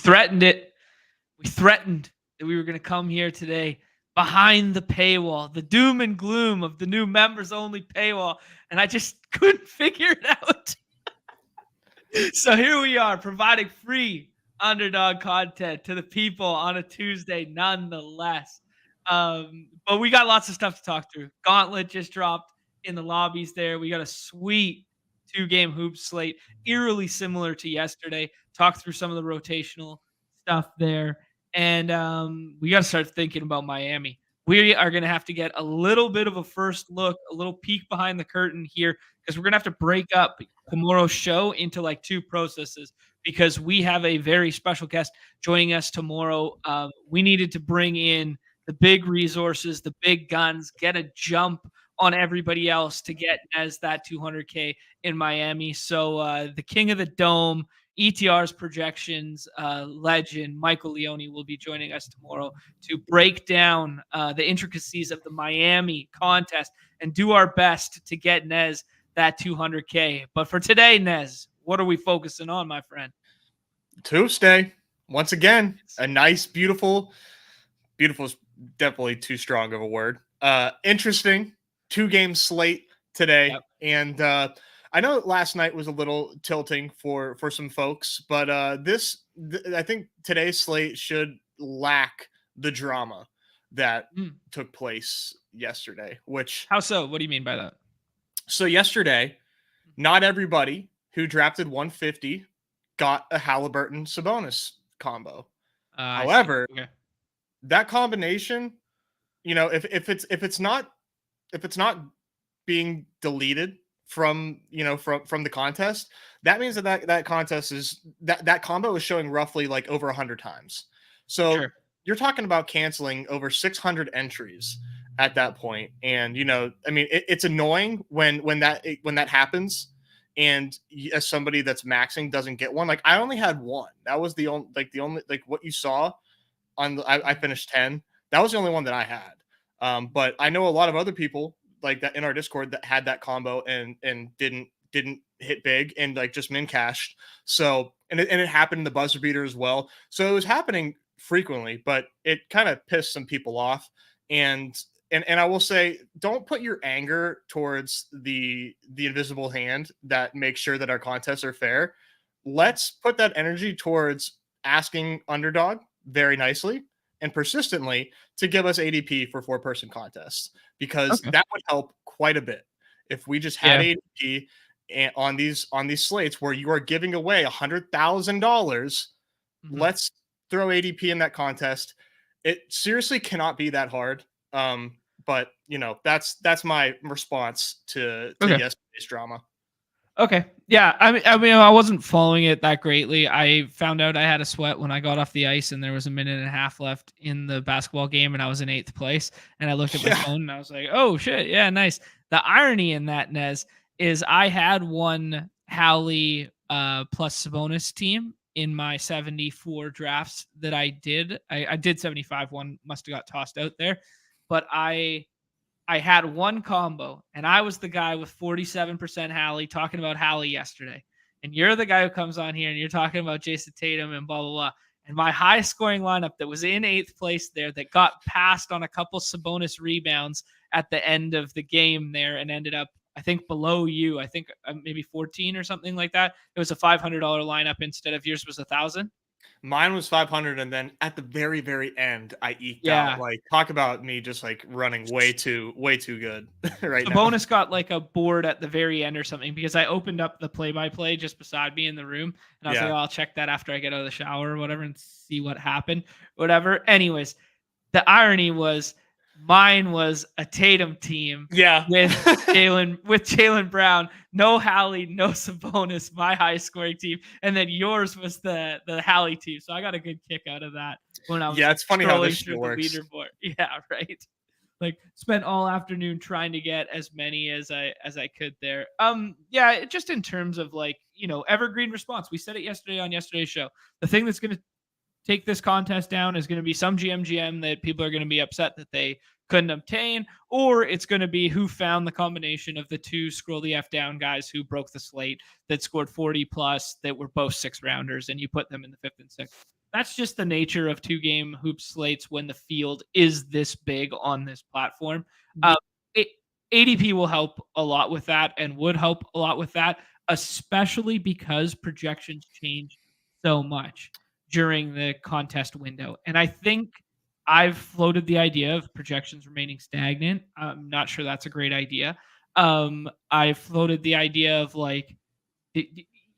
threatened it. We threatened that we were going to come here today behind the paywall, the doom and gloom of the new members only paywall. And I just couldn't figure it out. So here we are providing free underdog content to the people on a Tuesday, nonetheless. But we got lots of stuff to talk through. Gauntlet just dropped in the lobbies there. We got a sweet 2-game hoop slate, eerily similar to yesterday. Talk through some of the rotational stuff there. And we got to start thinking about Miami. We are going to have to get a little bit of a first look, a little peek behind the curtain here, because we're going to have to break up tomorrow's show into like 2 processes, because we have a very special guest joining us tomorrow. We needed to bring in the big resources, the big guns, get a jump on everybody else to get Nez that 200K in Miami. So the king of the dome, ETR's projections legend, Michael Leone, will be joining us tomorrow to break down the intricacies of the Miami contest and do our best to get Nez that 200K. But for today, Nez, what are we focusing on, my friend? Tuesday, once again, a nice, beautiful is definitely too strong of a word. Interesting 2-game slate today. Yep. And I know last night was a little tilting for some folks, but I think today's slate should lack the drama that took place yesterday. Which, how so? What do you mean by that? So yesterday, not everybody who drafted 150 got a Halliburton Sabonis combo. However, that combination, if it's not being deleted from the contest, that means that contest is that combo is showing roughly like over 100 times. So you're talking about canceling over 600 entries at that point. And it's annoying when that happens, and as somebody that's maxing doesn't get one. Like, I only had one. That was the only what you saw on I finished 10. That was the only one that I had. But I know a lot of other people like that in our Discord that had that combo and didn't hit big and like just min cashed. So and it happened in the buzzer beater as well. So it was happening frequently, but it kind of pissed some people off. And I will say, don't put your anger towards the invisible hand that makes sure that our contests are fair. Let's put that energy towards asking Underdog very nicely and persistently to give us ADP for 4-person contests, because that would help quite a bit. If we just had ADP on these slates where you are giving away $100,000, let's throw ADP in that contest. It seriously cannot be that hard. But that's my response to yesterday's drama. Okay. Yeah. I mean, I wasn't following it that greatly. I found out I had a sweat when I got off the ice and there was a minute and a half left in the basketball game and I was in 8th place. And I looked at my phone and I was like, oh shit. Yeah. Nice. The irony in that, Nez, is I had one Hallie plus Sabonis team in my 74 drafts that I did. I did 75. One must have got tossed out there, but I had one combo, and I was the guy with 47% Hallie talking about Hallie yesterday. And you're the guy who comes on here and you're talking about Jason Tatum and blah, blah, blah. And my high scoring lineup that was in 8th place there that got passed on a couple Sabonis rebounds at the end of the game there and ended up, I think, below you. I think maybe 14 or something like that. It was a $500 lineup instead of yours was 1,000. Mine was 500, and then at the very, very end, I eked out. Like, talk about me just like running way too good right now. Bonus got like a board at the very end or something, because I opened up the play-by-play just beside me in the room, and I was like, oh, I'll check that after I get out of the shower or whatever and see what happened, whatever. Anyways, the irony was mine was a Tatum team with Jaylen Brown, no Hallie, no Sabonis, my high scoring team, and then yours was the Hallie team. So I got a good kick out of that when I was it's funny how this works. Leaderboard. Yeah, right. Like, spent all afternoon trying to get as many as I could there. Just in terms of like, evergreen response. We said it yesterday on yesterday's show. The thing that's going to take this contest down is going to be some GM that people are going to be upset that they couldn't obtain, or it's going to be who found the combination of the 2 scroll the F down guys who broke the slate that scored 40 plus that were both 6 rounders, and you put them in the 5th and 6th. that's just the nature of 2-game hoop slates when the field is this big on this platform. It, ADP will help a lot with that and would help a lot with that, especially because projections change so much during the contest window. And I think I've floated the idea of projections remaining stagnant. I'm not sure that's a great idea. I floated the idea of like,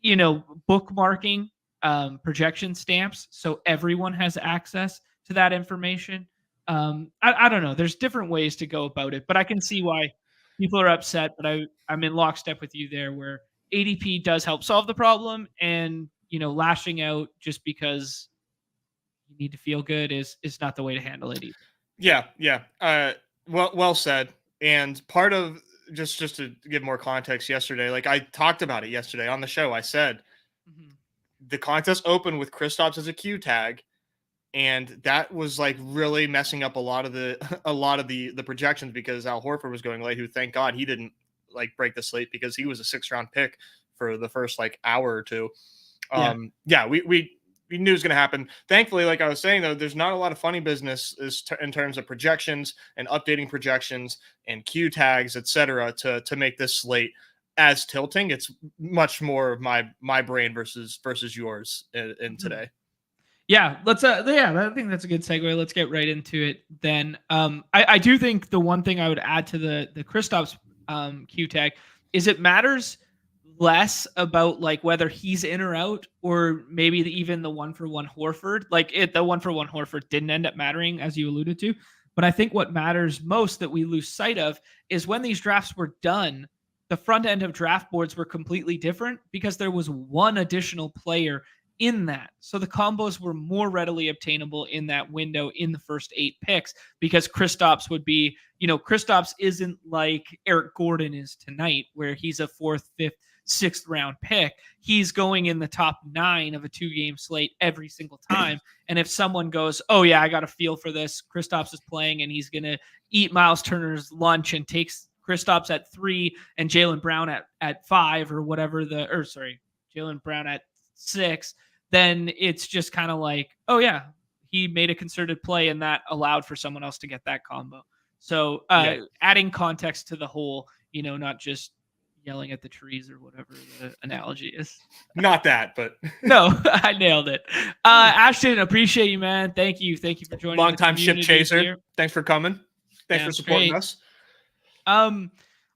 bookmarking projection stamps so everyone has access to that information. I don't know. There's different ways to go about it, but I can see why people are upset. But I'm in lockstep with you there, where ADP does help solve the problem, and lashing out just because you need to feel good is not the way to handle it either. Yeah. Well said. And part of just to give more context, yesterday, like I talked about it yesterday on the show, I said the contest opened with Kristaps as a Q tag, and that was like really messing up a lot of the projections because Al Horford was going late. Who, thank God, he didn't like break the slate because he was a 6th-round pick for the first like hour or two. We knew it was going to happen. Thankfully, like I was saying, though, there's not a lot of funny business in terms of projections and updating projections and Q tags, etc., to make this slate as tilting. It's much more my brain versus yours in today. Yeah, let's I think that's a good segue. Let's get right into it then. I do think the one thing I would add to the Kristaps Q tag is it matters less about like whether he's in or out, or maybe even the 1-for-1 Horford. Like the 1-for-1 Horford didn't end up mattering, as you alluded to. But I think what matters most that we lose sight of is when these drafts were done, the front end of draft boards were completely different because there was one additional player in that. So the combos were more readily obtainable in that window in the first 8 picks because Kristaps would be, Kristaps isn't like Eric Gordon is tonight, where he's a 4th, 5th, 6th round pick. He's going in the top 9 of a 2-game slate every single time. And if someone goes, oh yeah, I got a feel for this, Kristaps is playing and he's going to eat Miles Turner's lunch and takes Kristaps at 3 and Jaylen Brown at 5 or whatever Jaylen Brown at 6, then it's just kind of like, oh yeah, he made a concerted play and that allowed for someone else to get that combo. So adding context to the whole, not just yelling at the trees or whatever the analogy is. Not that, but no, I nailed it. Ashton, appreciate you, man. Thank you for joining. Long-time ship chaser. Here. Thanks for coming. Thanks for supporting us.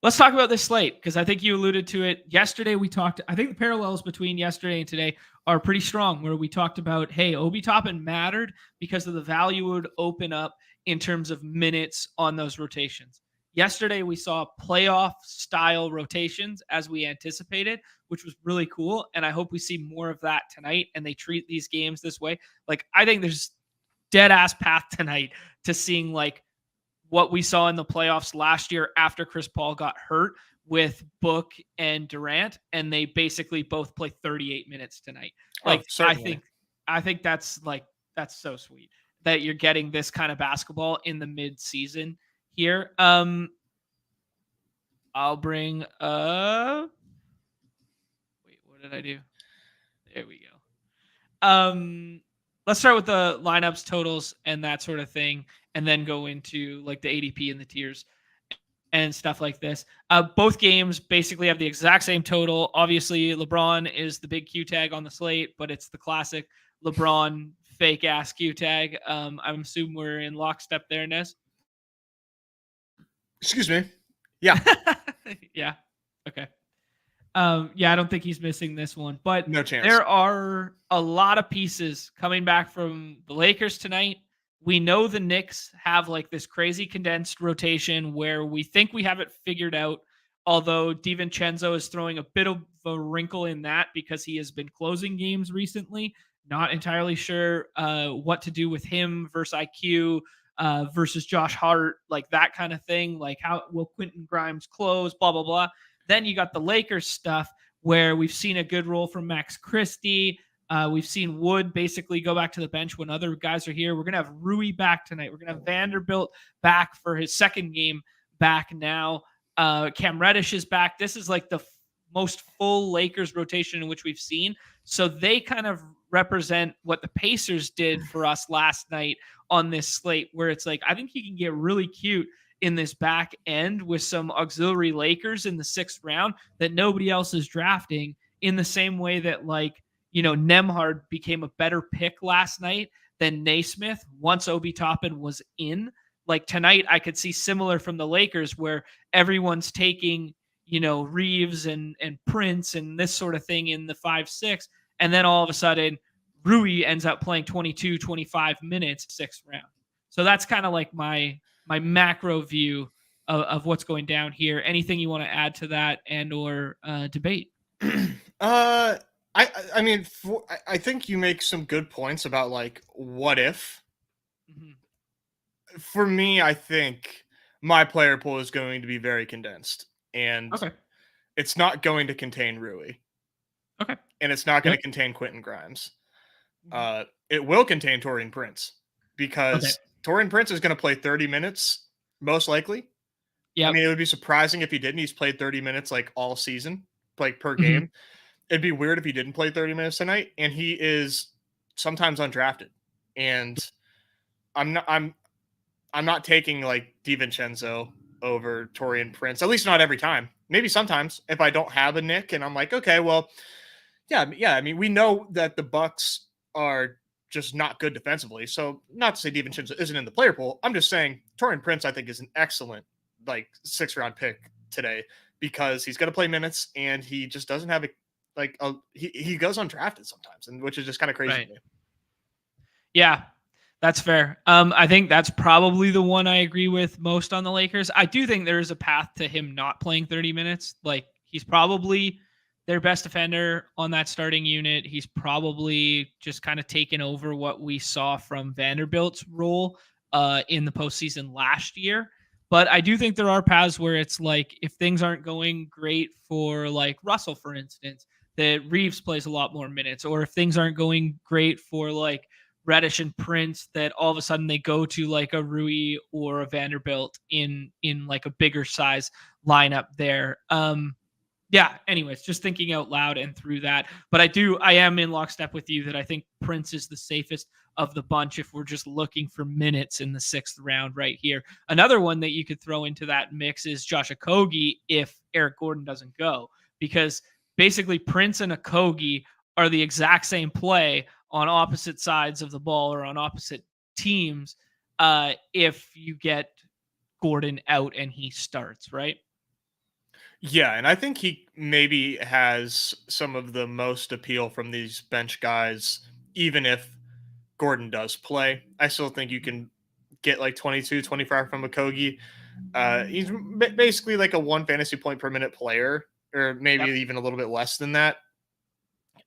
Let's talk about this slate because I think you alluded to it yesterday. I think the parallels between yesterday and today are pretty strong, where we talked about, hey, Obi Toppin mattered because of the value would open up in terms of minutes on those rotations. Yesterday, we saw playoff style rotations as we anticipated, which was really cool. And I hope we see more of that tonight and they treat these games this way. Like, I think there's dead ass path tonight to seeing like what we saw in the playoffs last year after Chris Paul got hurt with Book and Durant, and they basically both play 38 minutes tonight. Like, I think that's so sweet that you're getting this kind of basketball in the mid-season here. I'll bring up. Wait, what did I do? There we go. Let's start with the lineups, totals, and that sort of thing, and then go into like the ADP and the tiers and stuff like this. Both games basically have the exact same total. Obviously, LeBron is the big Q tag on the slate, but it's the classic LeBron fake ass Q tag. I'm assuming we're in lockstep there, Nez. Excuse me. Yeah. Yeah. Okay. I don't think he's missing this one, but no chance. There are a lot of pieces coming back from the Lakers tonight. We know the Knicks have like this crazy condensed rotation where we think we have it figured out. Although DiVincenzo is throwing a bit of a wrinkle in that because he has been closing games recently. Not entirely sure what to do with him versus IQ versus Josh Hart, like that kind of thing. Like, how will Quentin Grimes close, blah, blah, blah. Then you got the Lakers stuff where we've seen a good role from Max Christie. We've seen Wood basically go back to the bench when other guys are here. We're going to have Rui back tonight. We're going to have Vanderbilt back for his second game back now. Cam Reddish is back. This is like the most full Lakers rotation in which we've seen. So they kind of represent what the Pacers did for us last night on this slate, where it's like, I think he can get really cute in this back end with some auxiliary Lakers in the 6th round that nobody else is drafting, in the same way that, like, Nembhard became a better pick last night than Naismith once Obi Toppin was in. Like tonight, I could see similar from the Lakers, where everyone's taking, Reeves and Prince and this sort of thing in the 5-6. And then all of a sudden, Rui ends up playing 22, 25 minutes 6th round. So that's kind of like my macro view of what's going down here. Anything you want to add to that and or debate? I mean, I think you make some good points about like what if. For me, I think my player pool is going to be very condensed, and it's not going to contain Rui. Okay. And it's not going to contain Quentin Grimes. It will contain Taurean Prince, because Taurean Prince is going to play 30 minutes, most likely. Yeah. I mean, it would be surprising if he didn't. He's played 30 minutes like all season, like per game. It'd be weird if he didn't play 30 minutes tonight, and he is sometimes undrafted. And I'm not taking like DiVincenzo over Taurean Prince, at least not every time. Maybe sometimes if I don't have a Nick and I'm like, okay, well, yeah. I mean, we know that the Bucks are just not good defensively. So not to say DiVincenzo isn't in the player pool. I'm just saying Taurean Prince, I think, is an excellent like 6th round pick today, because he's going to play minutes and he just doesn't have he goes undrafted sometimes, and which is just kind of crazy to me. Yeah, that's fair. I think that's probably the one I agree with most on the Lakers. I do think there is a path to him not playing 30 minutes. Like, he's probably their best defender on that starting unit. He's probably just kind of taken over what we saw from Vanderbilt's role in the postseason last year. But I do think there are paths where it's like, if things aren't going great for like Russell, for instance, that Reeves plays a lot more minutes, or if things aren't going great for like Reddish and Prince, that all of a sudden they go to like a Rui or a Vanderbilt in like a bigger size lineup there. Yeah, anyways, just thinking out loud and through that. But I am in lockstep with you that I think Prince is the safest of the bunch if we're just looking for minutes in the 6th round right here. Another one that you could throw into that mix is Josh Okogie if Eric Gordon doesn't go, because basically Prince and Okogie are the exact same play on opposite sides of the ball or on opposite teams if you get Gordon out and he starts, right? Yeah, and I think he maybe has some of the most appeal from these bench guys, even if Gordon does play. I still think you can get like 22, 25 from Okogie. He's basically like a 1 fantasy point per minute player, or maybe even a little bit less than that.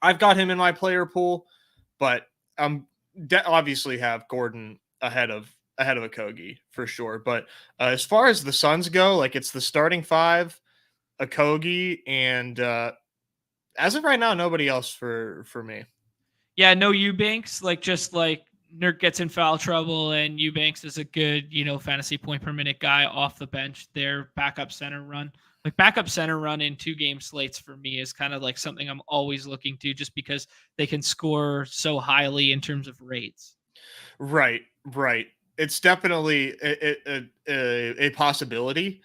I've got him in my player pool, but obviously have Gordon ahead of Okogie for sure. But as far as the Suns go, like, it's the starting 5, Okogie, and as of right now, nobody else for me. Yeah, no Eubanks. Like, just like Nurk gets in foul trouble, and Eubanks is a good, fantasy point per minute guy off the bench. Their backup center run, like backup center run in 2-game slates for me, is kind of like something I'm always looking to, just because they can score so highly in terms of rates. Right. It's definitely a possibility.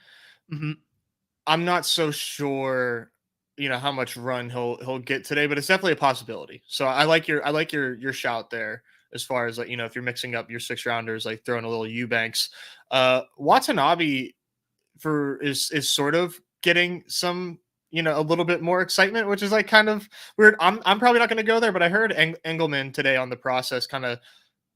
Mm-hmm. I'm not so sure, how much run he'll get today, but it's definitely a possibility. So I like your shout there, as far as like, if you're mixing up your 6 rounders, like throwing a little Eubanks. Watanabe is sort of getting some, a little bit more excitement, which is like kind of weird. I'm probably not going to go there, but I heard Engelman today on the process kind of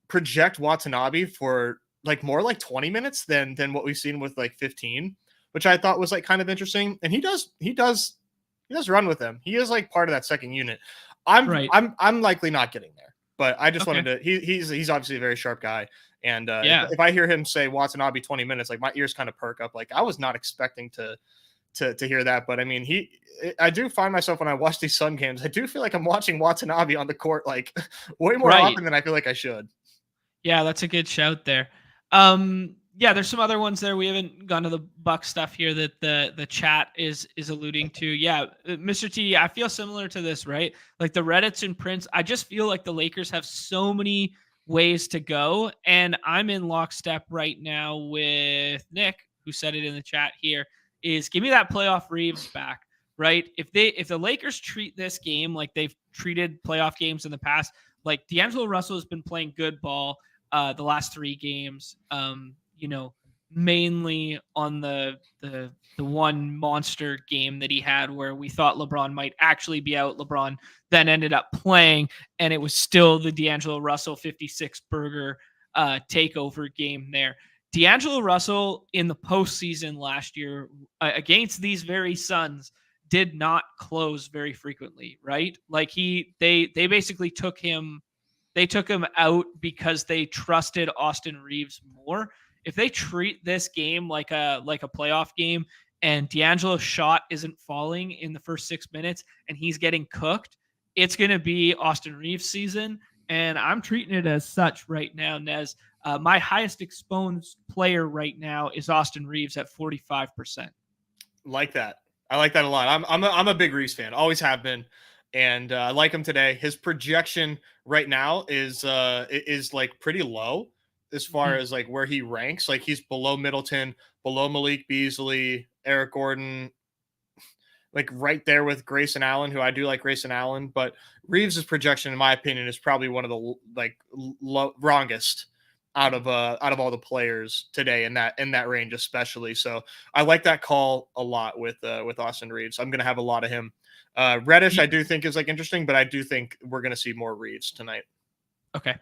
project Watanabe for like more like 20 minutes than what we've seen with like 15, which I thought was like kind of interesting. And he does run with them. He is like part of that second unit. I'm likely not getting there, but I just wanted to, he's obviously a very sharp guy. And if I hear him say Watanabe 20 minutes, like my ears kind of perk up. Like, I was not expecting to hear that, but I mean, I do find myself when I watch these Sun games, I do feel like I'm watching Watanabe on the court, like way more often than I feel like I should. Yeah, that's a good shout there. Yeah, there's some other ones there. We haven't gone to the Buck stuff here that the chat is alluding to. Yeah, Mr. T, I feel similar to this, right? Like the Reddits and Prince, I just feel like the Lakers have so many ways to go, and I'm in lockstep right now with Nick, who said it in the chat here, is give me that playoff Reeves back, right? If the Lakers treat this game like they've treated playoff games in the past, like D'Angelo Russell has been playing good ball the last 3 games. Mainly on the one monster game that he had where we thought LeBron might actually be out. LeBron then ended up playing, and it was still the D'Angelo Russell 56 burger takeover game there. D'Angelo Russell in the postseason last year against these very Suns did not close very frequently, right? Like they basically took him out because they trusted Austin Reeves more. If they treat this game like a playoff game and D'Angelo's shot isn't falling in the first 6 minutes and he's getting cooked, it's going to be Austin Reeves season. And I'm treating it as such right now, Nez. My highest exposed player right now is Austin Reeves at 45%. Like that. I like that a lot. I'm a big Reeves fan. Always have been. And I like him today. His projection right now is like pretty low as far as like where he ranks. Like he's below Middleton, below Malik Beasley, Eric Gordon, like right there with Grayson Allen, who I do like Grayson Allen. But Reeves' projection, in my opinion, is probably one of the wrongest out of all the players today in that range, especially. So I like that call a lot with Austin Reeves. I'm gonna have a lot of him. Reddish, I do think is like interesting, but I do think we're gonna see more Reeves tonight. Okay.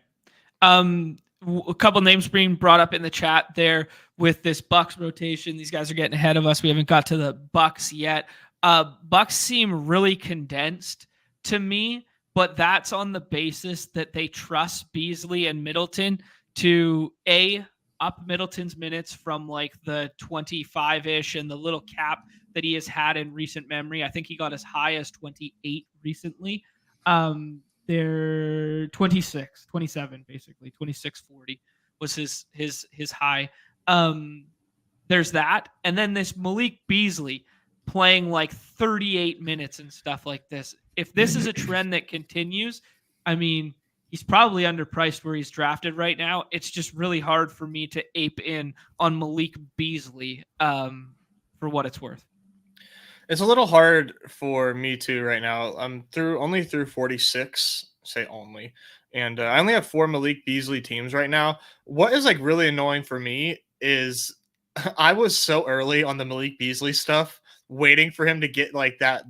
A couple names being brought up in the chat there with this Bucks rotation. These guys are getting ahead of us. We haven't got to the Bucks yet. Bucks seem really condensed to me, but that's on the basis that they trust Beasley and Middleton to up Middleton's minutes from like the 25-ish and the little cap that he has had in recent memory. I think he got as high as 28 recently. They're 26, 27, basically 26-40 was his high. There's that. And then this Malik Beasley playing like 38 minutes and stuff like this. If this is a trend that continues, I mean, he's probably underpriced where he's drafted right now. It's just really hard for me to ape in on Malik Beasley for what it's worth. It's a little hard for me too right now. I'm only through 46, say only. And I only have 4 Malik Beasley teams right now. What is like really annoying for me is I was so early on the Malik Beasley stuff, waiting for him to get like that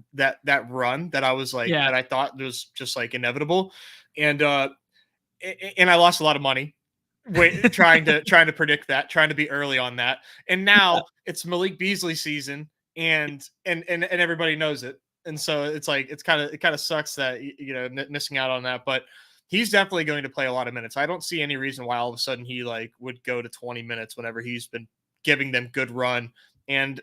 run that I was like, that I thought was just like inevitable. And I lost a lot of money trying to predict that, trying to be early on that. And now it's Malik Beasley season and everybody knows it. And so it's like, it kind of sucks that, missing out on that, but he's definitely going to play a lot of minutes. I don't see any reason why all of a sudden he like would go to 20 minutes whenever he's been giving them good run. And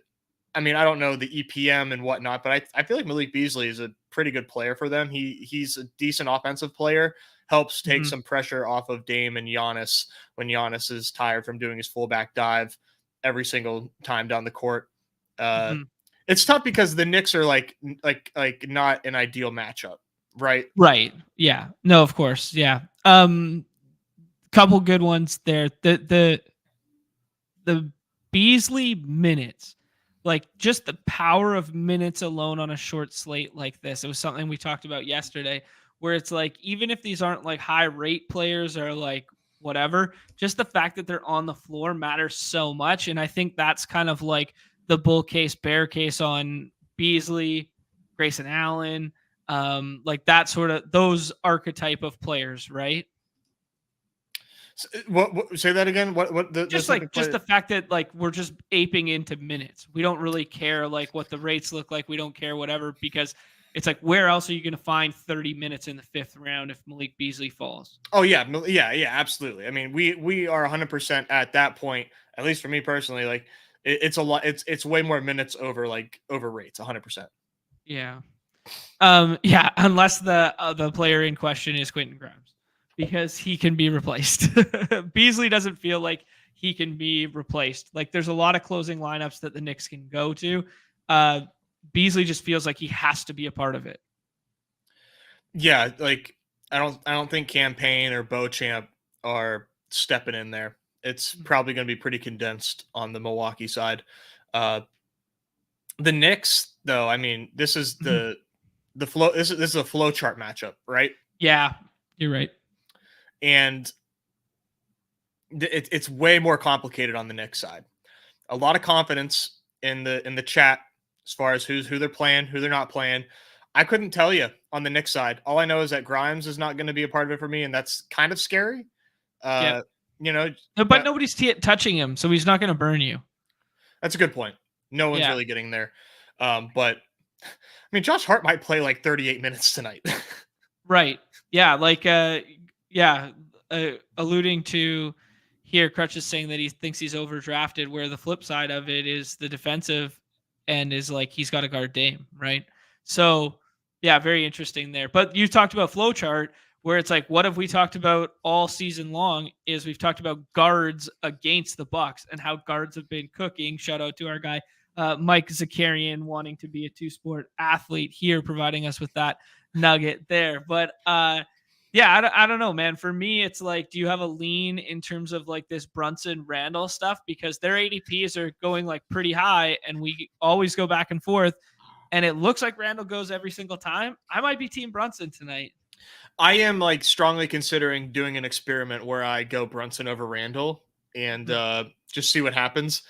I mean, I don't know the EPM and whatnot, but I feel like Malik Beasley is a pretty good player for them. He's a decent offensive player, helps take some pressure off of Dame and Giannis when Giannis is tired from doing his fullback dive every single time down the court. It's tough because the Knicks are like not an ideal matchup, right? Right. Yeah. No, of course. Yeah. Couple good ones there. The Beasley minutes, like just the power of minutes alone on a short slate like this. It was something we talked about yesterday, where it's like, even if these aren't like high rate players or like whatever, just the fact that they're on the floor matters so much. And I think that's kind of like the bull case, bear case on Beasley, Grayson Allen, like that sort of those archetype of players, right? What say that again? Just the fact that like we're just aping into minutes. We don't really care like what the rates look like. We don't care whatever, because it's like, where else are you going to find 30 minutes in the 5th round if Malik Beasley falls? Oh yeah, absolutely. I mean, we are 100% at that point. At least for me personally, like it's a lot. It's way more minutes over rates. 100%. Yeah. Yeah. Unless the player in question is Quentin Grimes, because he can be replaced. Beasley doesn't feel like he can be replaced. Like there's a lot of closing lineups that the Knicks can go to. Beasley just feels like he has to be a part of it. Yeah, like I don't think Campaign or Beauchamp are stepping in there. It's probably going to be pretty condensed on the Milwaukee side. The Knicks, though, I mean, this is the flow. This is a flow chart matchup, right? Yeah, you're right. And it's way more complicated on the Knicks side. A lot of confidence in the chat as far as who they're playing, who they're not playing. I couldn't tell you on the Knicks side. All I know is that Grimes is not going to be a part of it for me, and that's kind of scary. Yeah. You know, but nobody's touching him, so he's not going to burn you. That's a good point. No one's really getting there. But I mean, Josh Hart might play like 38 minutes tonight. Right. Yeah. Like, alluding to here, Crutch is saying that he thinks he's overdrafted, where the flip side of it is the defensive end is like he's got to guard Dame, right? So, yeah, very interesting there. But you talked about flowchart, where it's like, what have we talked about all season long is we've talked about guards against the Bucks and how guards have been cooking. Shout out to our guy, Mike Zakarian, wanting to be a two-sport athlete here, providing us with that nugget there. But yeah, I don't know, man. For me, it's like, do you have a lean in terms of like this Brunson Randall stuff? Because their ADPs are going like pretty high and we always go back and forth. And it looks like Randall goes every single time. I might be Team Brunson tonight. I am like strongly considering doing an experiment where I go Brunson over Randall and just see what happens.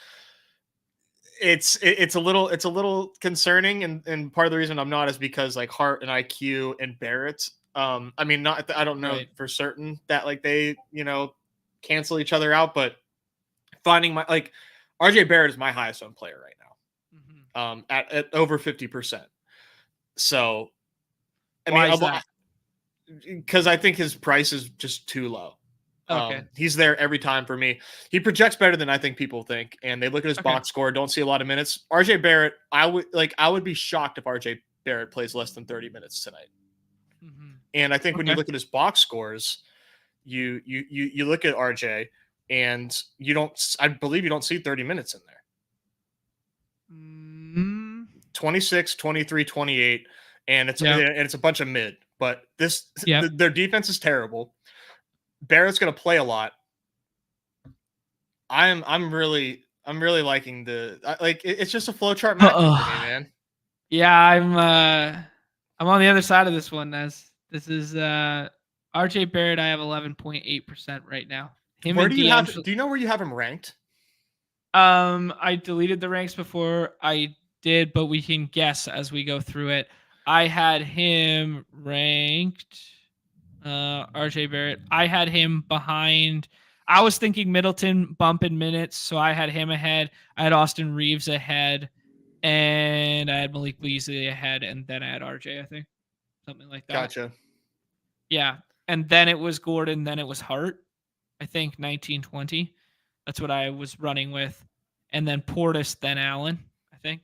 It's a little concerning, and part of the reason I'm not is because like Hart and IQ and Barrett. I mean, I don't know for certain that like they cancel each other out, but finding my like RJ Barrett is my highest owned player right now, at over 50%. So, I mean, because I think his price is just too low. Okay. He's there every time for me. He projects better than I think people think, and they look at his box score, don't see a lot of minutes. RJ Barrett, I would be shocked if RJ Barrett plays less than 30 minutes tonight. And I think when you look at his box scores, you look at RJ and I believe you don't see 30 minutes in there. 26, 23, 28, and it's a bunch of mid. But their defense is terrible. Barrett's going to play a lot. I'm really liking it's just a flowchart matchup for me, man. Yeah, I'm on the other side of this one, Nez. This is RJ Barrett. I have 11.8% right now. Do you know where you have him ranked? I deleted the ranks before I did, but we can guess as we go through it. I had him ranked RJ Barrett. I had him behind. I was thinking Middleton bump in minutes, so I had him ahead. I had Austin Reeves ahead, and I had Malik Beasley ahead, and then I had RJ, I think. Something like that. Gotcha. Yeah. And then it was Gordon, then it was Hart. I think 1920. That's what I was running with. And then Portis, then Allen, I think.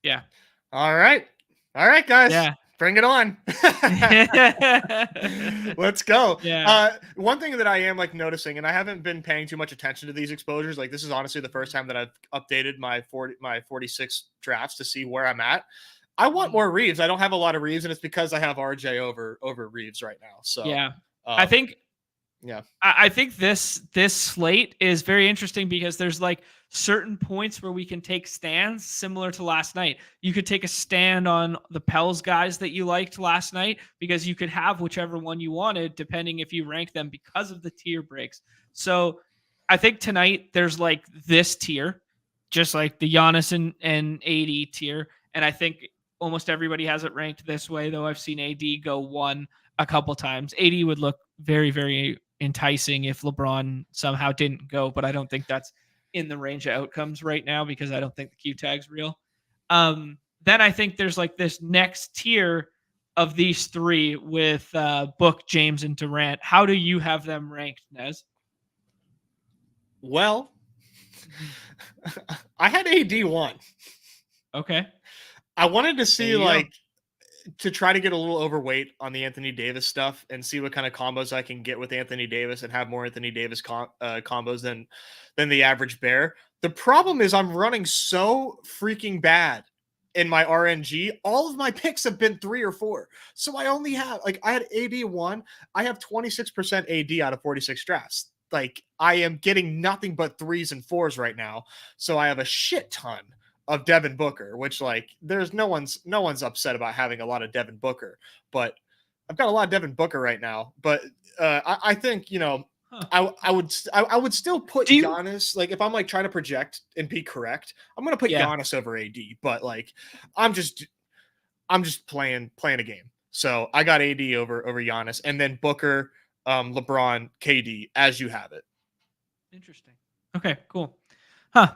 Yeah. All right, guys. Yeah. Bring it on. Let's go. Yeah. One thing that I am like noticing, and I haven't been paying too much attention to these exposures. Like this is honestly the first time that I've updated my 46 drafts to see where I'm at. I want more Reeves. I don't have a lot of Reeves, and it's because I have RJ over Reeves right now. So yeah, I think this slate is very interesting because there's like certain points where we can take stands similar to last night. You could take a stand on the Pels guys that you liked last night because you could have whichever one you wanted depending if you rank them because of the tier breaks. So I think tonight there's like this tier, just like the Giannis and AD tier. And I think almost everybody has it ranked this way, though I've seen AD go one a couple times. AD would look very, very enticing if LeBron somehow didn't go, but I don't think that's in the range of outcomes right now because I don't think the Q tag's real. Then I think there's like this next tier of these three with Book, James, and Durant. How do you have them ranked, Nez? Well, I had AD one. Okay. I wanted to see to try to get a little overweight on the Anthony Davis stuff and see what kind of combos I can get with Anthony Davis and have more Anthony Davis combos than the average bear. The problem is I'm running so freaking bad in my RNG. All of my picks have been 3 or 4. So I only have, like, I had AD1. I have 26% AD out of 46 drafts. Like, I am getting nothing but 3s and 4s right now. So I have a shit ton of Devin Booker, which, like, there's no one's upset about having a lot of Devin Booker, but I've got a lot of Devin Booker right now. But I think, you know, I would still put Giannis, like, if I'm like trying to project and be correct, I'm gonna put Giannis over AD, but like I'm just playing a game. So I got AD over Giannis, and then Booker, LeBron, KD as you have it. Interesting. Okay, cool. Huh.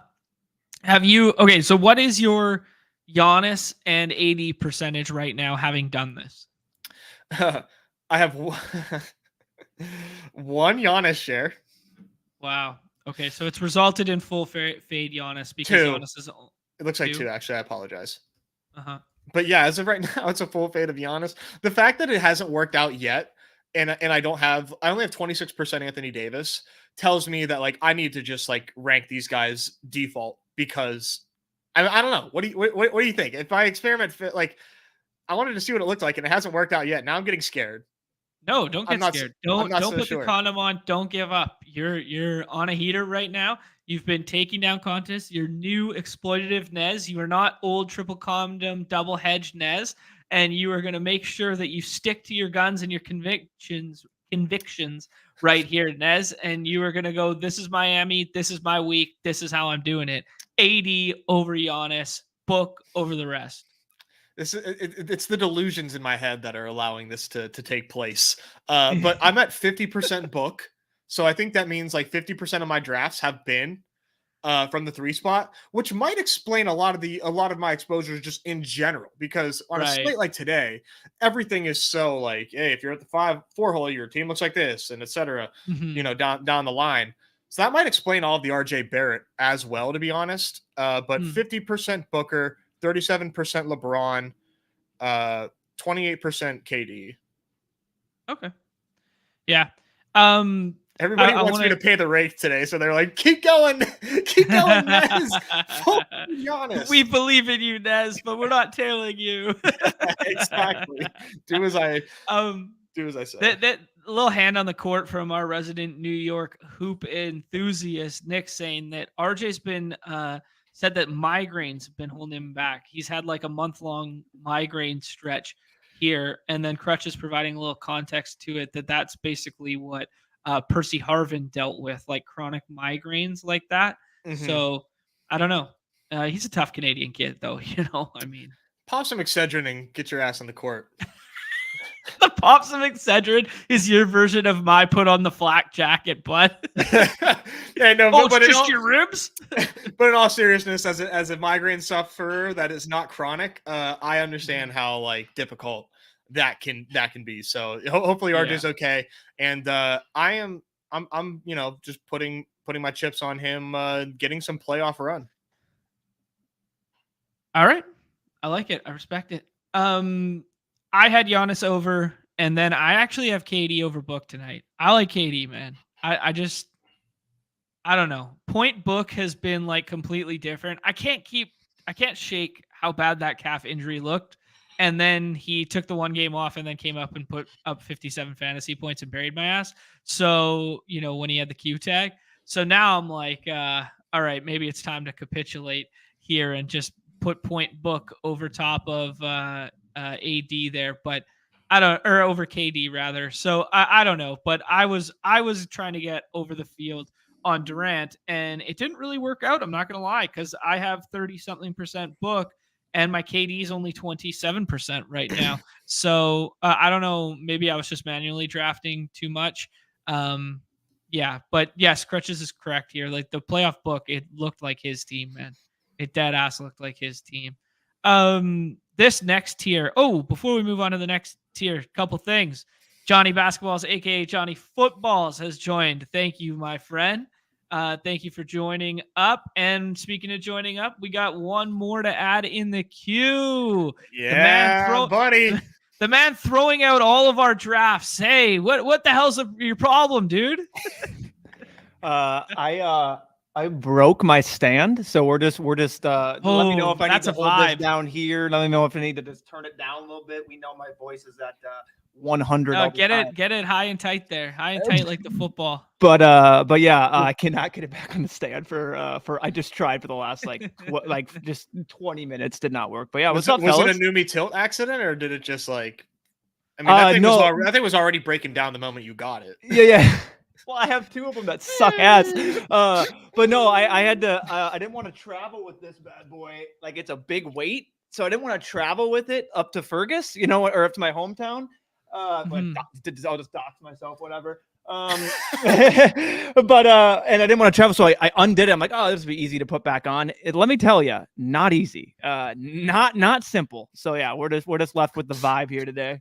Okay, so what is your Giannis and AD percentage right now, having done this? I have one Giannis share. Wow. Okay, so it's resulted in full fade Giannis because 2. Giannis is. It looks like 2, actually. I apologize. Uh-huh. But yeah, as of right now, it's a full fade of Giannis. The fact that it hasn't worked out yet, and I only have 26% Anthony Davis, tells me that, like, I need to just, like, rank these guys default, because I don't know. What do you think? If I experiment fit, like, I wanted to see what it looked like, and it hasn't worked out yet. Now I'm getting scared. No, don't get scared. Don't put the condom on. Don't give up. You're on a heater right now. You've been taking down contests. You're new exploitative Nez. You are not old triple condom double hedge Nez, and you are going to make sure that you stick to your guns and your convictions right here, Nez. And you are going to go, this is Miami. This is my week. This is how I'm doing it. AD over Giannis, Book over the rest. It's the delusions in my head that are allowing this to take place. But I'm at 50% Book. So I think that means like 50% of my drafts have been from the 3 spot, which might explain a lot of my exposures just in general, because on a slate like today, everything is so like, hey, if you're at the 5-4 hole, your team looks like this, and etc. You know, down the line. So that might explain all of the RJ Barrett as well, to be honest. But 50% Booker, 37% LeBron, 28% KD. Okay. Yeah. Everybody wants me to pay the rake today, so they're like, keep going, Nez. Giannis. We believe in you, Nez, but we're not tailing you. Exactly. Do as I say. That little hand on the court from our resident New York hoop enthusiast, Nick, saying that RJ's been said that migraines have been holding him back. He's had like a month-long migraine stretch here, and then Crutch is providing a little context to it, that's basically what Percy Harvin dealt with, like chronic migraines like that. So I don't know. He's a tough Canadian kid, though. You know, I mean, pop some Excedrin and get your ass on the court. The pop some Excedrin is your version of my put on the flak jacket, bud. Yeah, no, but it's just your ribs. But in all seriousness, as a migraine sufferer that is not chronic, I understand how like difficult that can be. So hopefully RJ's okay, and I'm you know, just putting my chips on him getting some playoff run. All right, I like it. I respect it. I had Giannis over, and then I actually have KD over Book tonight. I like KD, man. I don't know. Point Book has been like completely different. I can't shake how bad that calf injury looked. And then he took the 1 game off and then came up and put up 57 fantasy points and buried my ass. So, you know, when he had the Q tag. So now I'm like, all right, maybe it's time to capitulate here and just put Point Book over top of AD there, but or over KD rather. So I don't know, but I was trying to get over the field on Durant, and it didn't really work out. I'm not going to lie, because I have 30-something% Book, and my KD is only 27% right now. So I don't know. Maybe I was just manually drafting too much. Yeah, but yes, Crutches is correct here. Like the playoff Book, it looked like his team, man. It dead ass looked like his team. This next tier. Oh, before we move on to the next tier, a couple things. Johnny Basketballs, aka Johnny Footballs, has joined. Thank you, my friend. Thank you for joining up. And speaking of joining up, we got one more to add in the queue. Yeah, buddy. The man throwing out all of our drafts. Hey, what the hell's your problem, dude? I broke my stand, so we're just let me know if I need to hold this down here. Let me know if I need to just turn it down a little bit. We know my voice is at 100. Oh, get it high and tight there. High and tight like the football. But yeah, I cannot get it back on the stand for I just tried for the last like just 20 minutes, did not work. But yeah, was it a Neumy tilt accident, or did it just like I think it was already breaking down the moment you got it. Yeah. Well, I have two of them that suck ass. But no, I had to. I didn't want to travel with this bad boy. Like, it's a big weight, so I didn't want to travel with it up to Fergus, or up to my hometown. I'll just dox myself, whatever. But and I didn't want to travel, so I undid it. I'm like, oh, this would be easy to put back on. Let me tell you, not easy. Not simple. So yeah, we're just left with the vibe here today.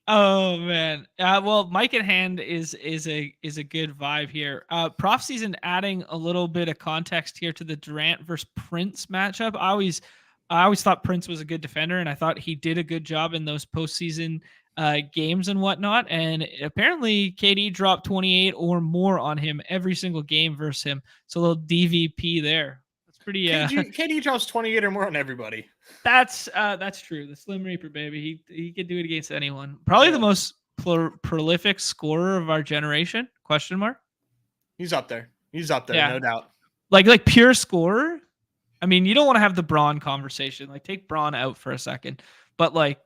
Oh man. Well, Mike in hand is a good vibe here. Prof season adding a little bit of context here to the Durant versus Prince matchup. I always thought Prince was a good defender, and I thought he did a good job in those postseason games and whatnot. And apparently KD dropped 28 or more on him every single game versus him. So a little DVP there. That's pretty KD drops 28 or more on everybody. That's true. The Slim Reaper, baby. He could do it against anyone. Probably the most prolific scorer of our generation? Question mark. He's up there. No doubt. Like pure scorer. I mean, you don't want to have the Braun conversation. Like, take Braun out for a second. But like,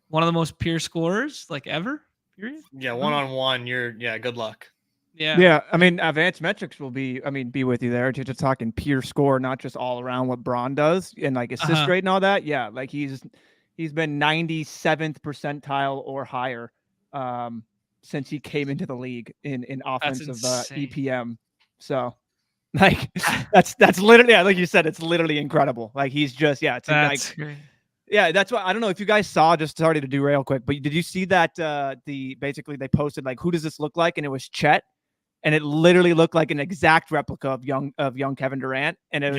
one of the most pure scorers like ever. Period. Yeah, one-on-one. Good luck. Yeah. I mean, advanced metrics will be with you there. Just talking pure score, not just all around what Braun does and like assist rate and all that. Yeah, like he's been 97th percentile or higher since he came into the league in offensive EPM. So like that's literally, like you said, it's literally incredible. Like he's just it's great. Yeah, that's why I don't know if you guys saw. Just sorry to derail quick, but did you see that basically they posted like, who does this look like, and it was Chet. And it literally looked like an exact replica of young Kevin Durant, and it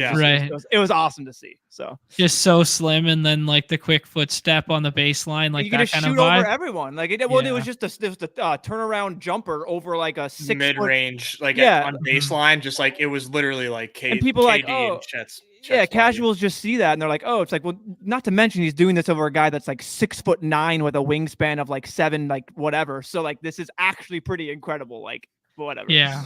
was it was awesome to see. So just so slim, and then like the quick footstep on the baseline, like that kind of vibe. Over everyone. Like it was just a turnaround jumper over like a 6 mid-range, like on baseline, just like it was literally like and people KD like and Chet's casuals just see that and they're like, oh, it's like, well, not to mention he's doing this over a guy that's like 6'9" with a wingspan of like 7, like whatever. So like this is actually pretty incredible. Like. Whatever. Yeah.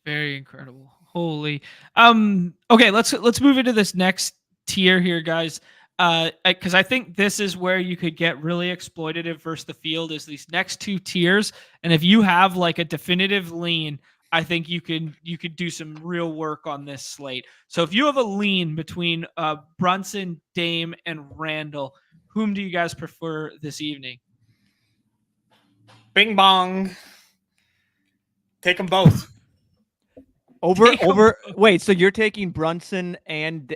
Very incredible. Holy. Okay, let's move into this next tier here, guys. Because I think this is where you could get really exploitative versus the field, is these next two tiers. And if you have like a definitive lean, I think you could do some real work on this slate. So if you have a lean between Brunson, Dame, and Randall, whom do you guys prefer this evening? Bing bong. Take them both. Wait, so you're taking Brunson and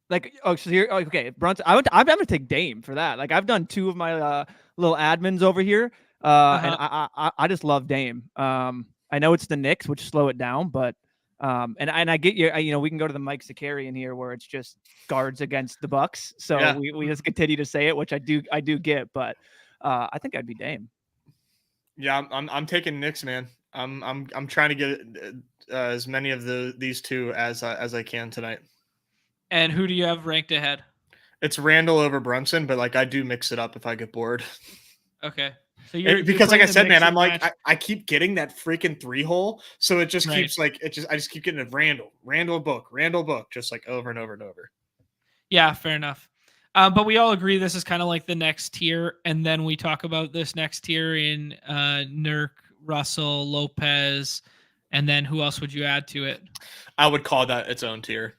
so you're okay. Brunson. I'm gonna take Dame for that. Like I've done 2 of my little admins over here, and I just love Dame. I know it's the Knicks, which slow it down, but and I get you. We can go to the Mike Zakarian here, where it's just guards against the Bucks. So we just continue to say it, which I do get, but I think I'd be Dame. Yeah, I'm taking Knicks, man. I'm trying to get as many of these two as I can tonight. And who do you have ranked ahead? It's Randall over Brunson, but like I do mix it up if I get bored. Okay. So because like I said, man, I'm like I keep getting that freaking 3-hole, so it just keeps I just keep getting a Randall book, just like over and over and over. Yeah, fair enough. But we all agree this is kind of like the next tier, and then we talk about this next tier in Nurk, Russell, Lopez, and then who else would you add to it? I would call that its own tier.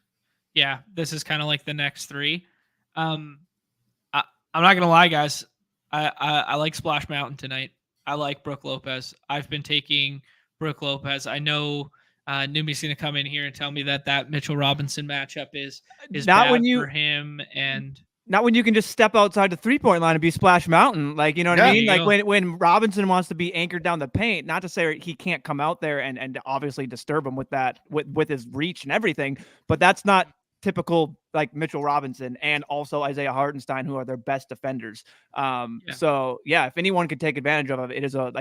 Yeah, this is kind of like the next 3. I'm not gonna lie, guys. I like Splash Mountain tonight. I like Brook Lopez. I've been taking Brook Lopez. I know Neumy's gonna come in here and tell me that Mitchell Robinson matchup is not bad when you for him, and Not when you can just step outside the 3-point line and be Splash Mountain. Like, you know what I mean? Like when Robinson wants to be anchored down the paint, not to say he can't come out there and obviously disturb him with that, with his reach and everything, but that's not typical like Mitchell Robinson and also Isaiah Hartenstein, who are their best defenders. So yeah, if anyone could take advantage of it, it is a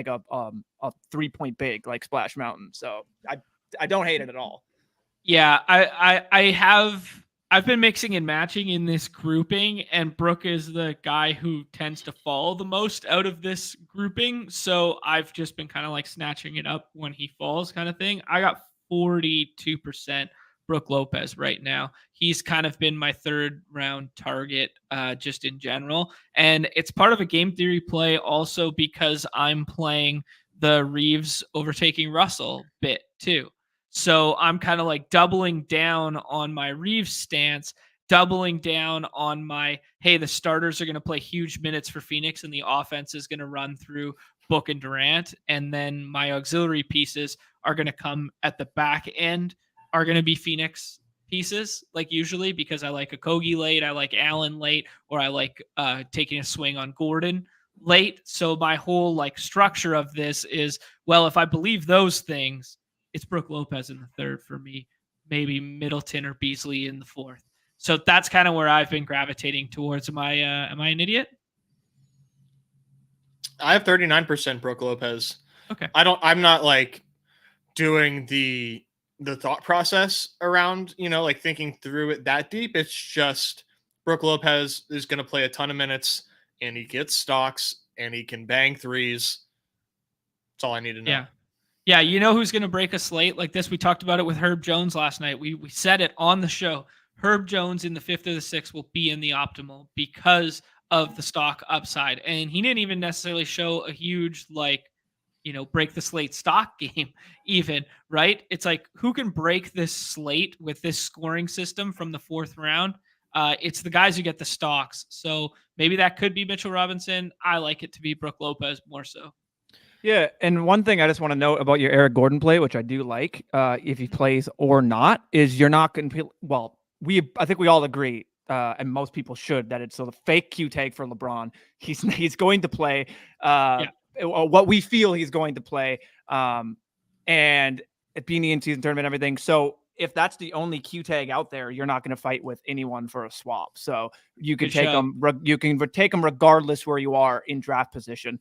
3-point big like Splash Mountain. So I don't hate it at all. Yeah, I've been mixing and matching in this grouping, and Brooke is the guy who tends to fall the most out of this grouping. So I've just been kind of like snatching it up when he falls, kind of thing. I got 42% Brooke Lopez right now. He's kind of been my third round target just in general. And it's part of a game theory play also because I'm playing the Reeves overtaking Russell bit too. So I'm kind of like doubling down on my Reeves stance, doubling down on my, hey, the starters are going to play huge minutes for Phoenix and the offense is going to run through Book and Durant. And then my auxiliary pieces are going to come at the back end, are going to be Phoenix pieces, like usually, because I like Okogie late, I like Allen late, or I like taking a swing on Gordon late. So my whole like structure of this is, well, if I believe those things, it's Brooke Lopez in the third for me, maybe Middleton or Beasley in the fourth. So that's kind of where I've been gravitating towards. Am I an idiot? I have 39% Brooke Lopez. Okay. I'm not like doing the thought process around, like thinking through it that deep. It's just Brooke Lopez is going to play a ton of minutes and he gets stocks and he can bang threes. That's all I need to know. Yeah. Yeah, you know who's going to break a slate like this? We talked about it with Herb Jones last night. We said it on the show. Herb Jones in the 5th or the 6th will be in the optimal because of the stock upside. And he didn't even necessarily show a huge, break the slate stock game even, right? It's like, who can break this slate with this scoring system from the 4th round? It's the guys who get the stocks. So maybe that could be Mitchell Robinson. I like it to be Brooke Lopez more so. Yeah, and one thing I just want to note about your Eric Gordon play, which I do like, if he plays or not, is you're not going to. Well, I think we all agree, and most people should, that it's a fake Q tag for LeBron. He's going to play what we feel he's going to play, and it being the in-season tournament and everything. So if that's the only Q tag out there, you're not going to fight with anyone for a swap. So you can take them. You can take them regardless where you are in draft position.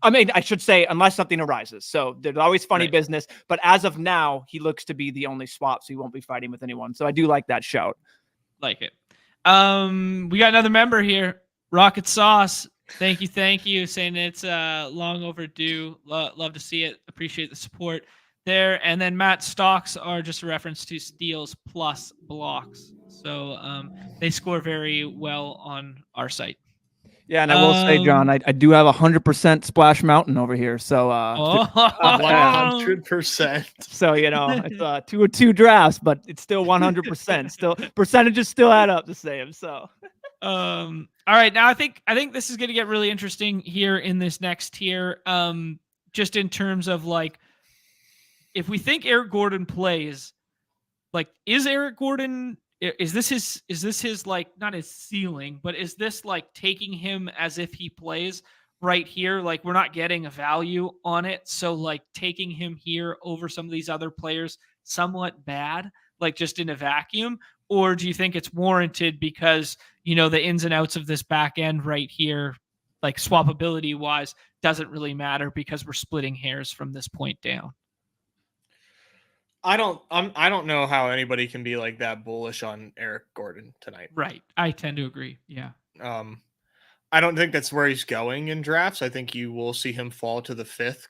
I mean, I should say, unless something arises. So there's always funny business. But as of now, he looks to be the only swap, so he won't be fighting with anyone. So I do like that shout. Like it. We got another member here, Rocket Sauce. Thank you. Saying it's long overdue. Love to see it. Appreciate the support there. And then Matt stocks are just a reference to steals plus blocks. So they score very well on our site. Yeah, and I will say, John, I do have 100% Splash Mountain over here. So 100%. So it's 2 or 2 drafts, but it's still 100%. Still percentages still add up the same. So all right, now I think this is going to get really interesting here in this next tier. Just in terms of like, if we think Eric Gordon plays, like, is Eric Gordon? Is this his like, not his ceiling, but is this like taking him as if he plays right here? Like, we're not getting a value on it. So like taking him here over some of these other players, somewhat bad, like just in a vacuum? Or do you think it's warranted because, the ins and outs of this back end right here, like swappability wise, doesn't really matter because we're splitting hairs from this point down? I don't know how anybody can be like that bullish on Eric Gordon tonight. Right. I tend to agree. Yeah. I don't think that's where he's going in drafts. I think you will see him fall to the 5th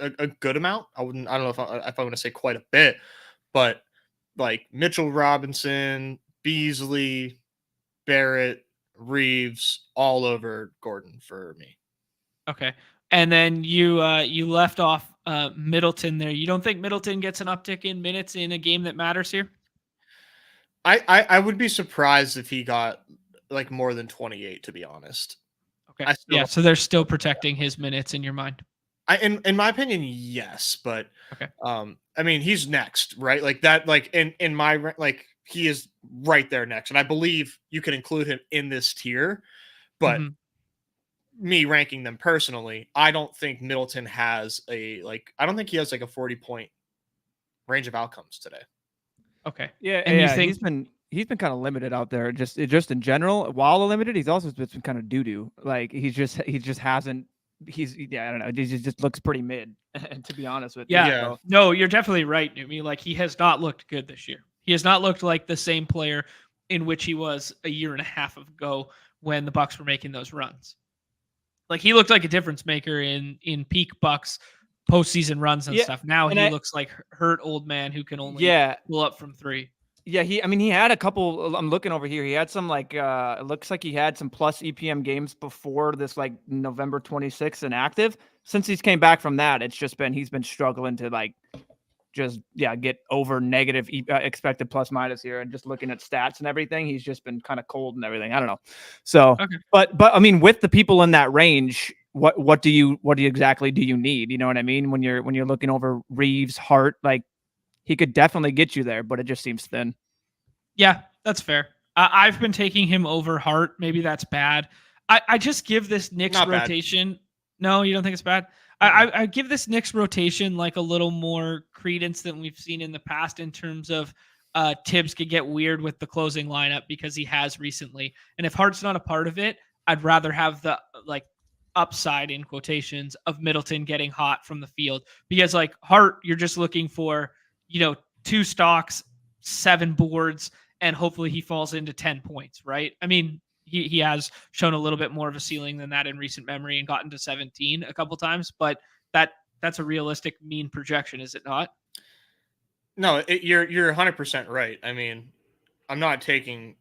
a good amount. I don't know if I want to say quite a bit, but like Mitchell Robinson, Beasley, Barrett, Reeves, all over Gordon for me. Okay. And then you left off Middleton there. You don't think Middleton gets an uptick in minutes in a game that matters here? I would be surprised if he got like more than 28, to be honest. Okay. Yeah, so they're still protecting his minutes in your mind. In my opinion, yes, but okay. I mean, he's next, right? Like that, like in my, like he is right there next. And I believe you can include him in this tier, but me ranking them personally, I don't think Middleton has I don't think he has like a 40-point range of outcomes today. Okay. Yeah, And you think he's been kind of limited out there, just in general. While limited, he's also been kind of doo-doo. Like he just hasn't. I don't know. He just looks pretty mid. To be honest with you. Yeah. No, you're definitely right, Neumy. Like he has not looked good this year. He has not looked like the same player in which he was a year and a half ago when the Bucks were making those runs. Like he looked like a difference maker in peak Bucks postseason runs and stuff. Now he looks like hurt old man who can only pull up from 3. Yeah, he had a couple. I'm looking over here. He had some it looks like he had some plus EPM games before this like November 26th inactive. Since he's came back from that, it's just been he's been struggling to get over negative expected plus minus here. And just looking at stats and everything, he's just been kind of cold and everything. I don't know. So, but I mean, with the people in that range, what do you exactly do you need? You know what I mean? When you're looking over Reeves, Hart, like. He could definitely get you there, but it just seems thin. Yeah, that's fair. I've been taking him over Hart. Maybe that's bad. I just give this Knicks Not rotation. Bad. No, you don't think it's bad? I give this Knicks rotation like a little more credence than we've seen in the past in terms of Tibbs could get weird with the closing lineup because he has recently. And if Hart's not a part of it, I'd rather have the upside in quotations of Middleton getting hot from the field because like Hart, you're just looking for 2 stocks, 7 boards, and hopefully he falls into 10 points, right? I mean, he has shown a little bit more of a ceiling than that in recent memory and gotten to 17 a couple times, but that's a realistic mean projection, is it not? No, you're 100% right. I mean, I'm not taking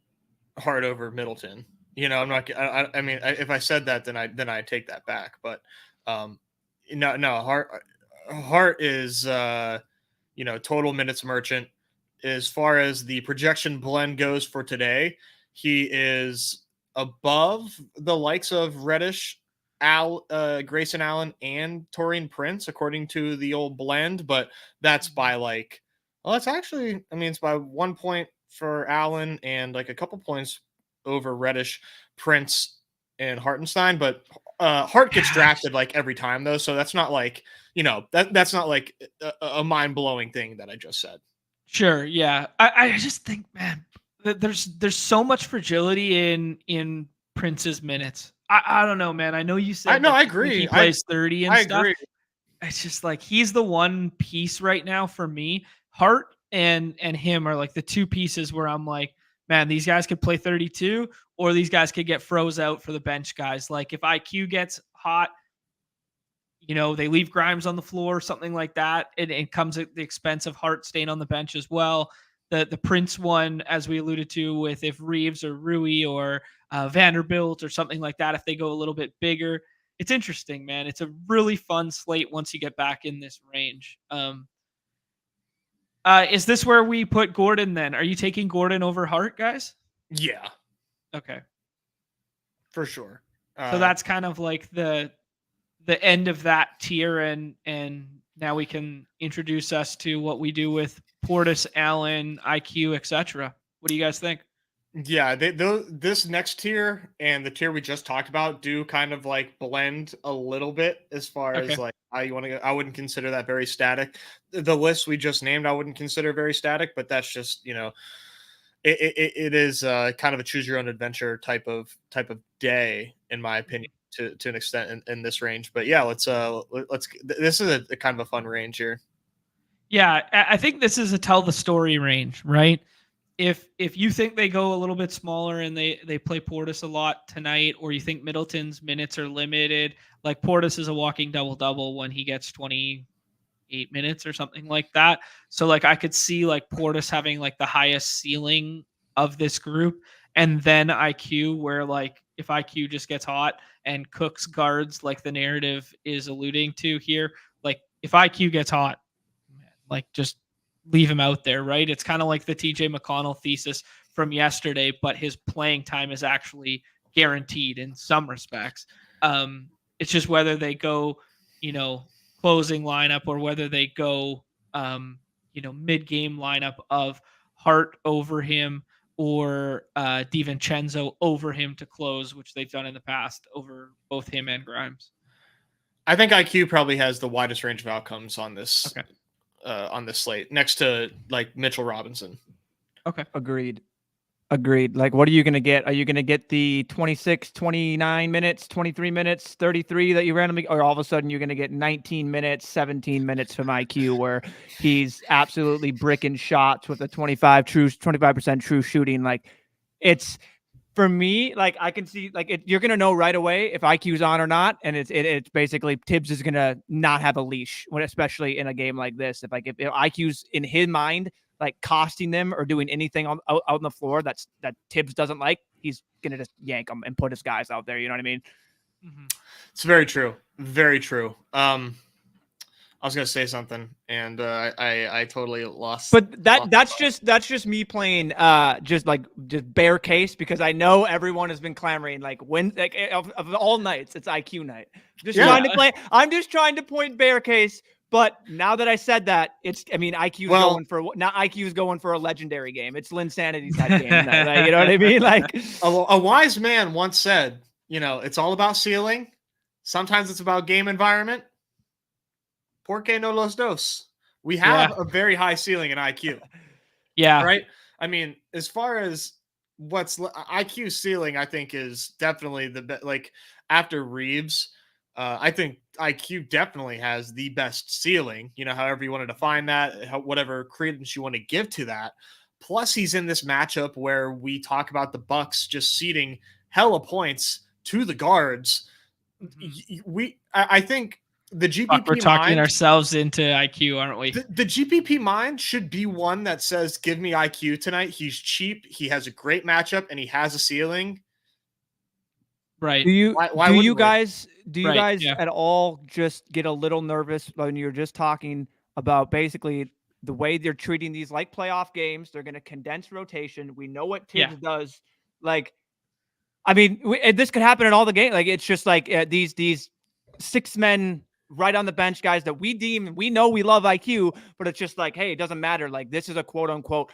Hart over Middleton. I'm not. I mean, if I said that, then I take that back. But no, Hart is. Total minutes merchant. As far as the projection blend goes for today, he is above the likes of Reddish, Grayson Allen, and Taurean Prince, according to the old blend. But that's by it's actually, it's by 1 point for Allen and like a couple points over Reddish, Prince, and Hartenstein. But Hart gets drafted like every time though, so that's not like that's not like a mind-blowing thing that I just said. Sure, yeah. I just think, man, that there's so much fragility in Prince's minutes. I don't know, man. I know you said I agree. He plays 30 and stuff. Agree. It's just like he's the one piece right now for me. Hart and him are like the 2 pieces where I'm like, man, these guys could play 32 or these guys could get froze out for the bench guys. Like if IQ gets hot, they leave Grimes on the floor, something like that. It comes at the expense of Hart staying on the bench as well. The Prince one, as we alluded to, with if Reeves or Rui or Vanderbilt or something like that, if they go a little bit bigger, it's interesting, man. It's a really fun slate once you get back in this range. Is this where we put Gordon then? Are you taking Gordon over Hart, guys? Yeah. Okay. For sure. So that's kind of like the end of that tier, and now we can introduce us to what we do with Portis, Allen, IQ, etc. What do you guys think? Yeah, this next tier and the tier we just talked about do kind of like blend a little bit as far as like how you want to go. I wouldn't consider that very static. The list we just named, I wouldn't consider very static, but that's just, it is kind of a choose your own adventure type of day, in my opinion, to an extent in this range. But yeah, let's this is a kind of a fun range here. Yeah, I think this is a tell the story range, right? If you think they go a little bit smaller and they play Portis a lot tonight, or you think Middleton's minutes are limited, like Portis is a walking double-double when he gets 28 minutes or something like that. So like I could see like Portis having like the highest ceiling of this group, and then IQ, where like if IQ just gets hot and Cook's guards, like the narrative is alluding to here, like if IQ gets hot, man, like just leave him out there, right? It's kind of like the TJ McConnell thesis from yesterday, but his playing time is actually guaranteed in some respects. It's just whether they go, closing lineup or whether they go, mid-game lineup of Hart over him or DiVincenzo over him to close, which they've done in the past over both him and Grimes. I think IQ probably has the widest range of outcomes on this slate, next to like Mitchell Robinson. Okay. Agreed. Like, what are you going to get? Are you going to get the 26, 29 minutes, 23 minutes, 33 that you randomly, or all of a sudden you're going to get 19 minutes, 17 minutes from IQ where he's absolutely bricking shots with a 25% true shooting? Like, it's, for me, like, I can see, like, you're going to know right away if IQ's on or not. And it's basically Tibbs is going to not have a leash, especially in a game like this. If IQ's in his mind, like costing them or doing anything out on the floor that Tibbs doesn't like, he's gonna just yank them and put his guys out there. You know what I mean? Mm-hmm. It's very true. Very true. I was gonna say something and I totally lost. But that's just me playing just bear case, because I know everyone has been clamoring like when of all nights it's IQ night. I'm just trying to point bear case. But now that I said that, IQ's going for a legendary game. It's Linsanity's type game. Like, you know what I mean? Like a wise man once said, it's all about ceiling. Sometimes it's about game environment. Porque no los dos. We have a very high ceiling in IQ. Yeah. Right? I mean, as far as what's IQ ceiling, I think is definitely the best. Like after Reeves, I think IQ definitely has the best ceiling, however you want to define that, whatever credence you want to give to that. Plus, he's in this matchup where we talk about the Bucks just ceding hella points to the guards. Mm-hmm. I think the GPP we're talking ourselves into IQ, aren't we? The GPP mind should be one that says, give me IQ tonight. He's cheap. He has a great matchup and he has a ceiling. Right. Do you guys at all just get a little nervous when you're just talking about basically the way they're treating these like playoff games? They're going to condense rotation. We know what Tibbs does. Like, I mean, this could happen in all the games. Like, it's just like these 6 men right on the bench guys that we know we love IQ, but it's just like, hey, it doesn't matter. Like, this is a quote unquote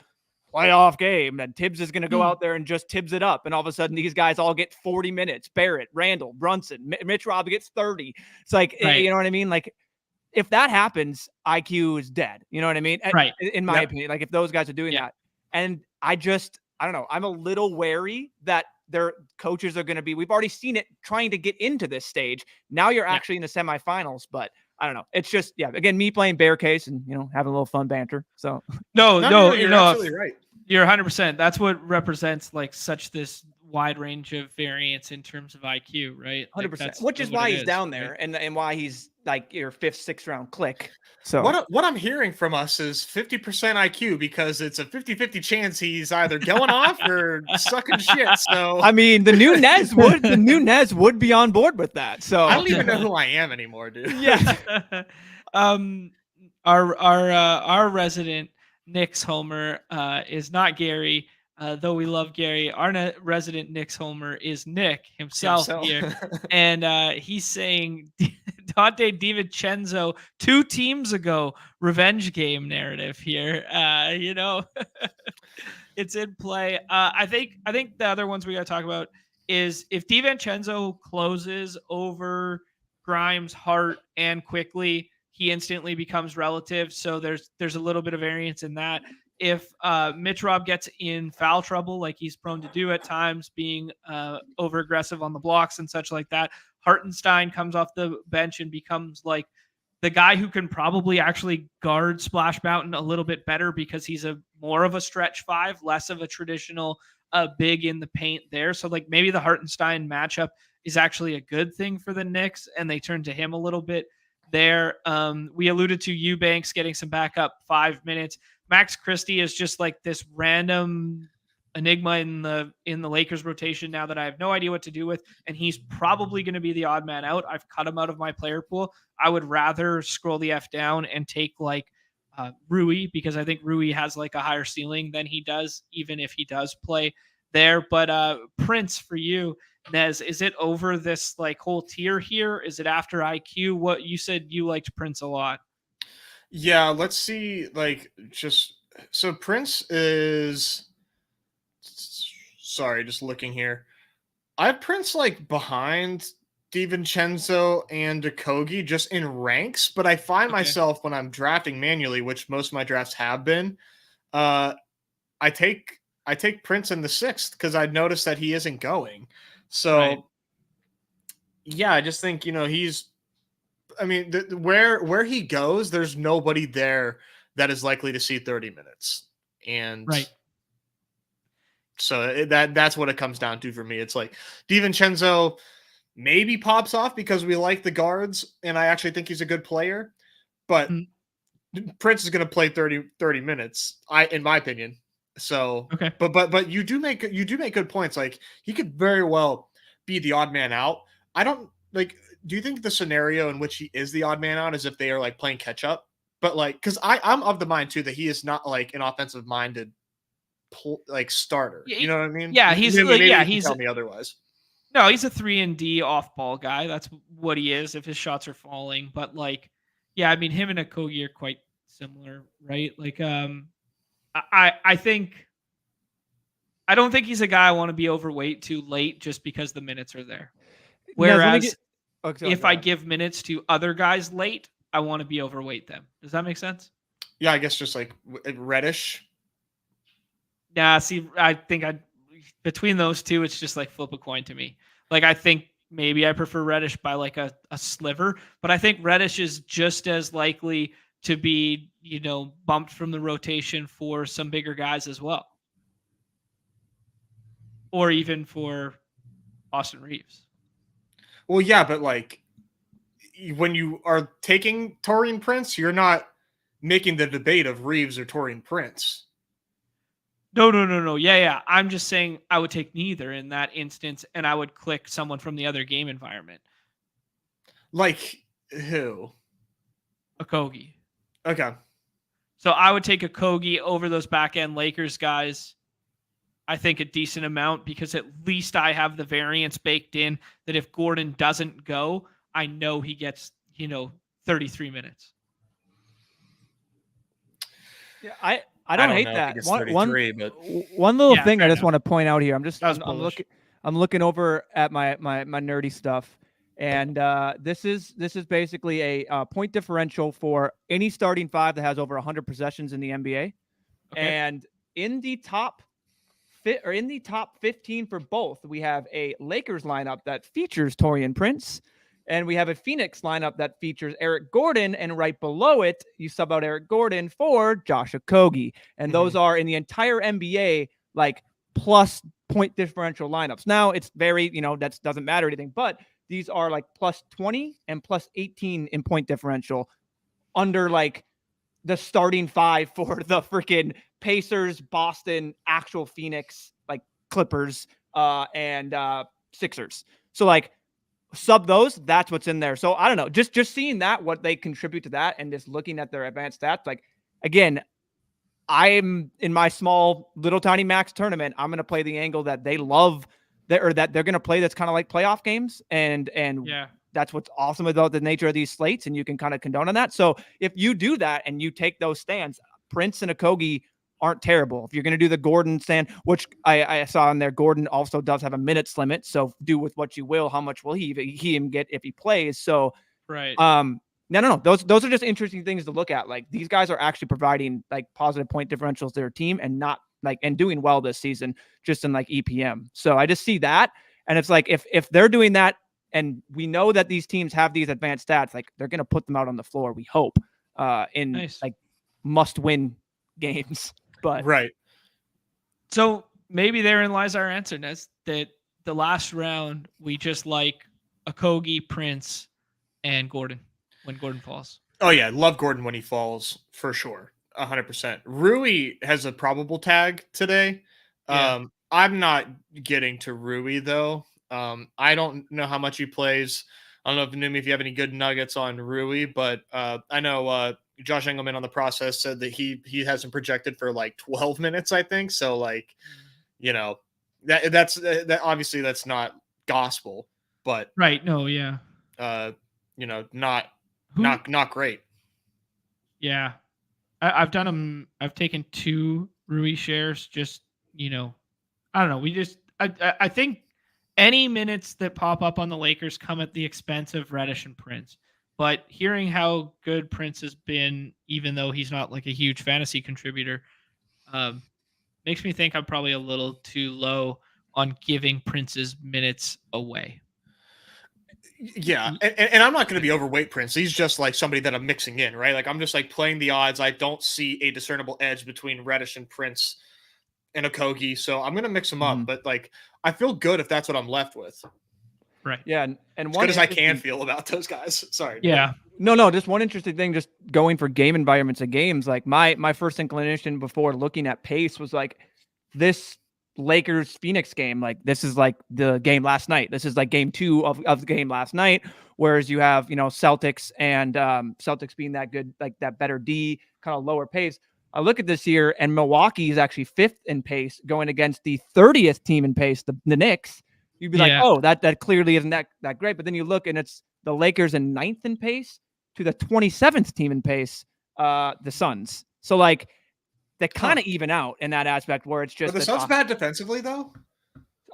playoff game, and Tibbs is going to go out there and just Tibbs it up, and all of a sudden these guys all get 40 minutes. Barrett, Randall, Brunson, Mitch Robb gets 30. It's like, you know what I mean? Like, if that happens, IQ is dead. You know what I mean? Right. In my opinion, like if those guys are doing that, and I don't know. I'm a little wary that their coaches are going to be. We've already seen it trying to get into this stage. Now you're actually in the semifinals, but I don't know. It's just, again, me playing bear case and, having a little fun banter. So no, you're absolutely right. You're 100%. That's what represents like such this wide range of variance in terms of IQ, right? 100%. Which is why he's down there, right? and why he's like your 5th, 6th round click. So what I'm hearing from us is 50% IQ, because it's a 50-50 chance he's either going off or sucking shit. So I mean, the new Nez would be on board with that. So I don't even know who I am anymore, dude. Yeah. Our resident Knicks homer is not Gary, though we love Gary. Our resident Knicks homer is Nick himself. Here, and he's saying Dante DiVincenzo 2 teams ago revenge game narrative here. It's in play. I think the other ones we got to talk about is if DiVincenzo closes over Grimes, Hart, and Quickly, he instantly becomes relative. So there's a little bit of variance in that. If Mitch Robb gets in foul trouble, like he's prone to do at times, being over aggressive on the blocks and such like that, Hartenstein comes off the bench and becomes like the guy who can probably actually guard Splash Mountain a little bit better, because he's more of a stretch 5, less of a traditional big in the paint there. So like maybe the Hartenstein matchup is actually a good thing for the Knicks, and they turn to him a little bit there. We alluded to Eubanks getting some backup 5 minutes. Max Christie is just like this random enigma in the Lakers rotation now that I have no idea what to do with, and he's probably going to be the odd man out. I've cut him out of my player pool. I would rather scroll the F down and take like Rui, because I think Rui has like a higher ceiling than he does, even if he does play there. But Prince, for you, Nez, is it over this like whole tier here? Is it after IQ? What you said, you liked Prince a lot. Yeah, let's see, like, just So Prince is. Sorry, just looking here. I have Prince like behind DiVincenzo and Okogie just in ranks, but I find myself when I'm drafting manually, which most of my drafts have been, I take Prince in the 6th because I noticed that he isn't going. So yeah, I just think he's. I mean, where he goes, there's nobody there that is likely to see 30 minutes, and so that's what it comes down to for me. It's like DiVincenzo maybe pops off because we like the guards, and I actually think he's a good player, but Prince is going to play 30 minutes, in my opinion. So, but you do make good points. Like he could very well be the odd man out. I don't like. Do you think the scenario in which he is the odd man out is if they are like playing catch up? But like, because I'm of the mind too that he is not like an offensive minded like starter. You know what I mean? Yeah, he's like, he's tell me otherwise. No, he's a 3-and-D off ball guy. That's what he is if his shots are falling. But like, yeah, I mean him and Okogie are quite similar, right? Like I think I don't think he's a guy I want to be overweight too late just because the minutes are there. Whereas if I give minutes to other guys late, I want to be overweight them. Does that make sense? Yeah, I guess just like Reddish. Yeah, see, I think between those two, it's just like flip a coin to me. Like I think maybe I prefer Reddish by like a sliver, but I think Reddish is just as likely to be, bumped from the rotation for some bigger guys as well. Or even for Austin Reeves. Well, yeah, but like when you are taking Taurean Prince, you're not making the debate of Reeves or Taurean Prince. No. Yeah. I'm just saying I would take neither in that instance, and I would click someone from the other game environment. Like who? Okogie. Okay. So I would take Okogie over those back-end Lakers guys. I think a decent amount because at least I have the variance baked in that if Gordon doesn't go, I know he gets, 33 minutes. Yeah, I don't hate that. One little thing I just want to point out here. I'm looking over at my nerdy stuff, and this is basically a point differential for any starting five that has over 100 possessions in the NBA, and in the top 15 for both, we have a Lakers lineup that features Taurean Prince. And we have a Phoenix lineup that features Eric Gordon, and right below it, you sub out Eric Gordon for Josh Okogie. And those are in the entire NBA, like plus point differential lineups. Now it's very, that doesn't matter anything, but these are like plus 20 and plus 18 in point differential under like the starting five for the freaking Pacers, Boston, actual Phoenix, like Clippers, and Sixers. So like, sub those, that's what's in there. So I don't know, just seeing that, what they contribute to that, and just looking at their advanced stats, like again, I'm in my small little tiny max tournament, I'm going to play the angle that they love that they're going to play. That's kind of like playoff games. And yeah, that's what's awesome about the nature of these slates. And you can kind of condone on that. So if you do that and you take those stands, Prince and Okogie aren't terrible. If you're going to do the Gordon stand, which I saw in there, Gordon also does have a minutes limit. So do with what you will. How much will he get if he plays? So, right. No. Those are just interesting things to look at. Like these guys are actually providing like positive point differentials to their team and not like, and doing well this season just in like EPM. So I just see that. And it's like, if they're doing that, and we know that these teams have these advanced stats, like they're going to put them out on the floor, we hope, in like must win games. But right. So maybe therein lies our answer, Nez, that the last round we just like Okogie, Prince, and Gordon when Gordon falls. Oh yeah, love Gordon when he falls for sure, 100%. Rui has a probable tag today. Yeah. I'm not getting to Rui though. I don't know how much he plays. I don't know if Neumy, if you have any good nuggets on Rui, but I know Josh Engelman on the process said that he has him projected for like 12 minutes, I think. So like, that's obviously that's not gospel, but right. No. Yeah. Not great. Yeah. I've done them. I've taken 2 Rui shares. Just I don't know. I think any minutes that pop up on the Lakers come at the expense of Reddish and Prince. But hearing how good Prince has been, even though he's not like a huge fantasy contributor, makes me think I'm probably a little too low on giving Prince's minutes away. Yeah, and I'm not going to be overweight Prince. He's just like somebody that I'm mixing in, right? Like I'm just like playing the odds. I don't see a discernible edge between Reddish and Prince and Okogie, so I'm going to mix them up. But like, I feel good if that's what I'm left with. Right. Yeah, and as good as I can feel about those guys. Sorry. Yeah. No, just one interesting thing, just going for game environments of games. Like my first inclination before looking at pace was like this Lakers Phoenix game. Like this is like the game last night. This is like game 2 of the game last night. Whereas you have, Celtics and Celtics being that good, like that better D, kind of lower pace. I look at this year and Milwaukee is actually 5th in pace going against the 30th team in pace, the Knicks. You'd be like, oh, that clearly isn't that great. But then you look and it's the Lakers in 9th in pace to the 27th team in pace, the Suns. So like they kind of even out in that aspect where it's just. Are the Suns bad defensively though?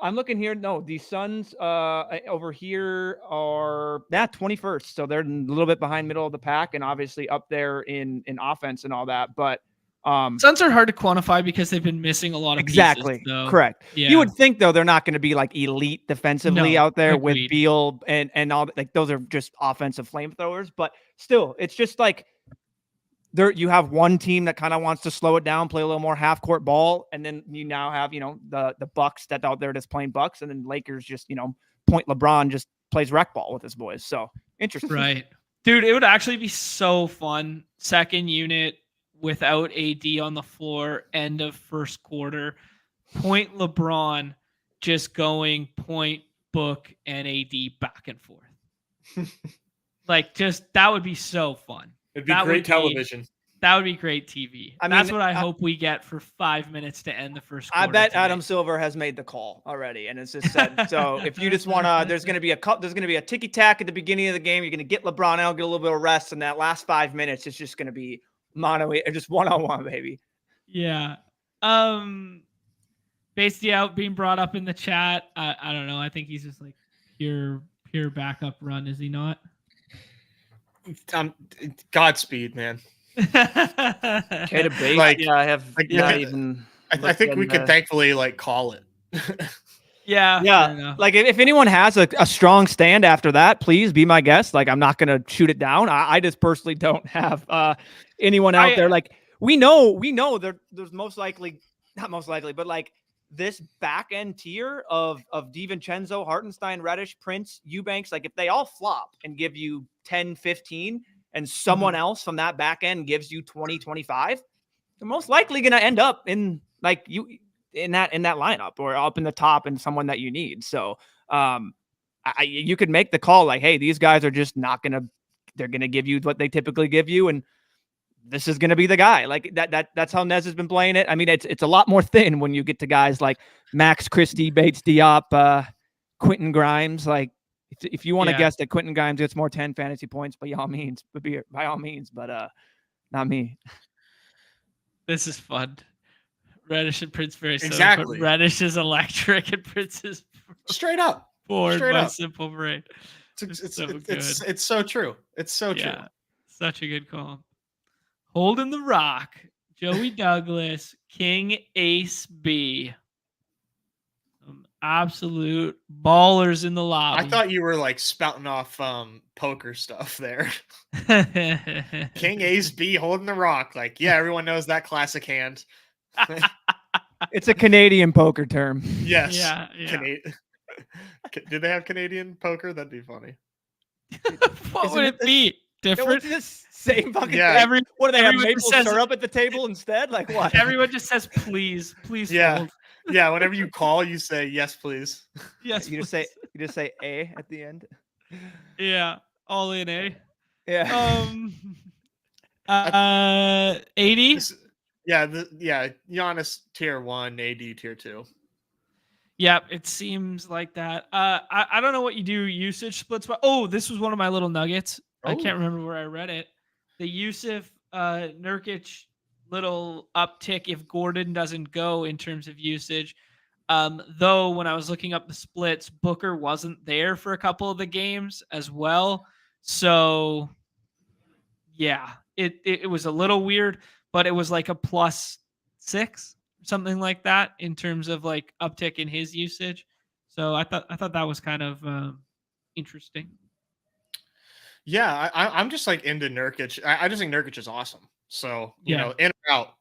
I'm looking here. No, the Suns over here are 21st. So they're a little bit behind middle of the pack and obviously up there in offense and all that. But Suns are hard to quantify because they've been missing a lot of exactly pieces, correct. Yeah. You would think though they're not going to be like elite defensively out there with Beal and all, like those are just offensive flamethrowers, but still it's just like there you have one team that kind of wants to slow it down, play a little more half court ball, and then you now have the Bucks that out there just playing Bucks, and then Lakers just point LeBron just plays rec ball with his boys. So interesting, right, dude? It would actually be so fun. Second unit without AD on the floor, end of first quarter, point LeBron just going point, Book, and AD back and forth. Like, just that would be so fun. It'd be great television. That would be great TV. That's what I hope we get for 5 minutes to end the first quarter. I bet today. Adam Silver has made the call already, and it's just said. So if you just want to, there's going to be a ticky tack at the beginning of the game. You're going to get LeBron out, get a little bit of rest, and that last 5 minutes is just going to be mono, just 1-on-1, baby. Yeah. Basically out being brought up in the chat. I don't know. I think he's just like pure backup run, is he not? Godspeed, man. Okay, debate. Like, yeah, I have even. I think we could thankfully call it. Yeah. Like if anyone has a strong stand after that, please be my guest. Like I'm not gonna shoot it down. I just personally don't have anyone out there. Like we know there's not most likely, but like this back end tier of DiVincenzo, Hartenstein, Reddish, Prince, Eubanks, like if they all flop and give you 10, 15, and someone else from that back end gives you 20, 25, they're most likely going to end up in that lineup or up in the top and someone that you need. So you could make the call like, hey, these guys are just not going to, they're going to give you what they typically give you. And this is going to be the guy. Like that's how Nez has been playing it. I mean, it's a lot more thin when you get to guys like Max Christie, Bates Diop, Quentin Grimes. Like if you want to guess that Quentin Grimes gets more 10 fantasy points, by all means, but not me. This is fun. Reddish and Prince very exactly. But Reddish is electric and Prince is straight up bored by simple brain. It's so true. It's so true. Such a good call. Holding the Rock, Joey Douglas, King Ace B. Some absolute ballers in the lobby. I thought you were spouting off poker stuff there. King Ace B holding the Rock. Everyone knows that classic hand. It's a Canadian poker term. Yes. Yeah. Did they have Canadian poker? That'd be funny. What would it be? Different? Same fucking thing. What do they have? Maple syrup at the table instead? Like what? Everyone just says please. Yeah. Yeah. Whenever you call, you say yes, please. Yes. You just say A at the end. Yeah. All in A. Yeah. 80. Giannis tier 1, AD tier 2. Yep, it seems like that. I don't know what you do usage splits, but this was one of my little nuggets. I can't remember where I read it. The Yusuf Nurkic little uptick if Gordon doesn't go in terms of usage. Though when I was looking up the splits, Booker wasn't there for a couple of the games as well. So yeah, it was a little weird, but it was like a +6, something like that in terms of like uptick in his usage. So I thought that was kind of interesting. Yeah, I'm just like into Nurkic. I just think Nurkic is awesome. So you know, in or out,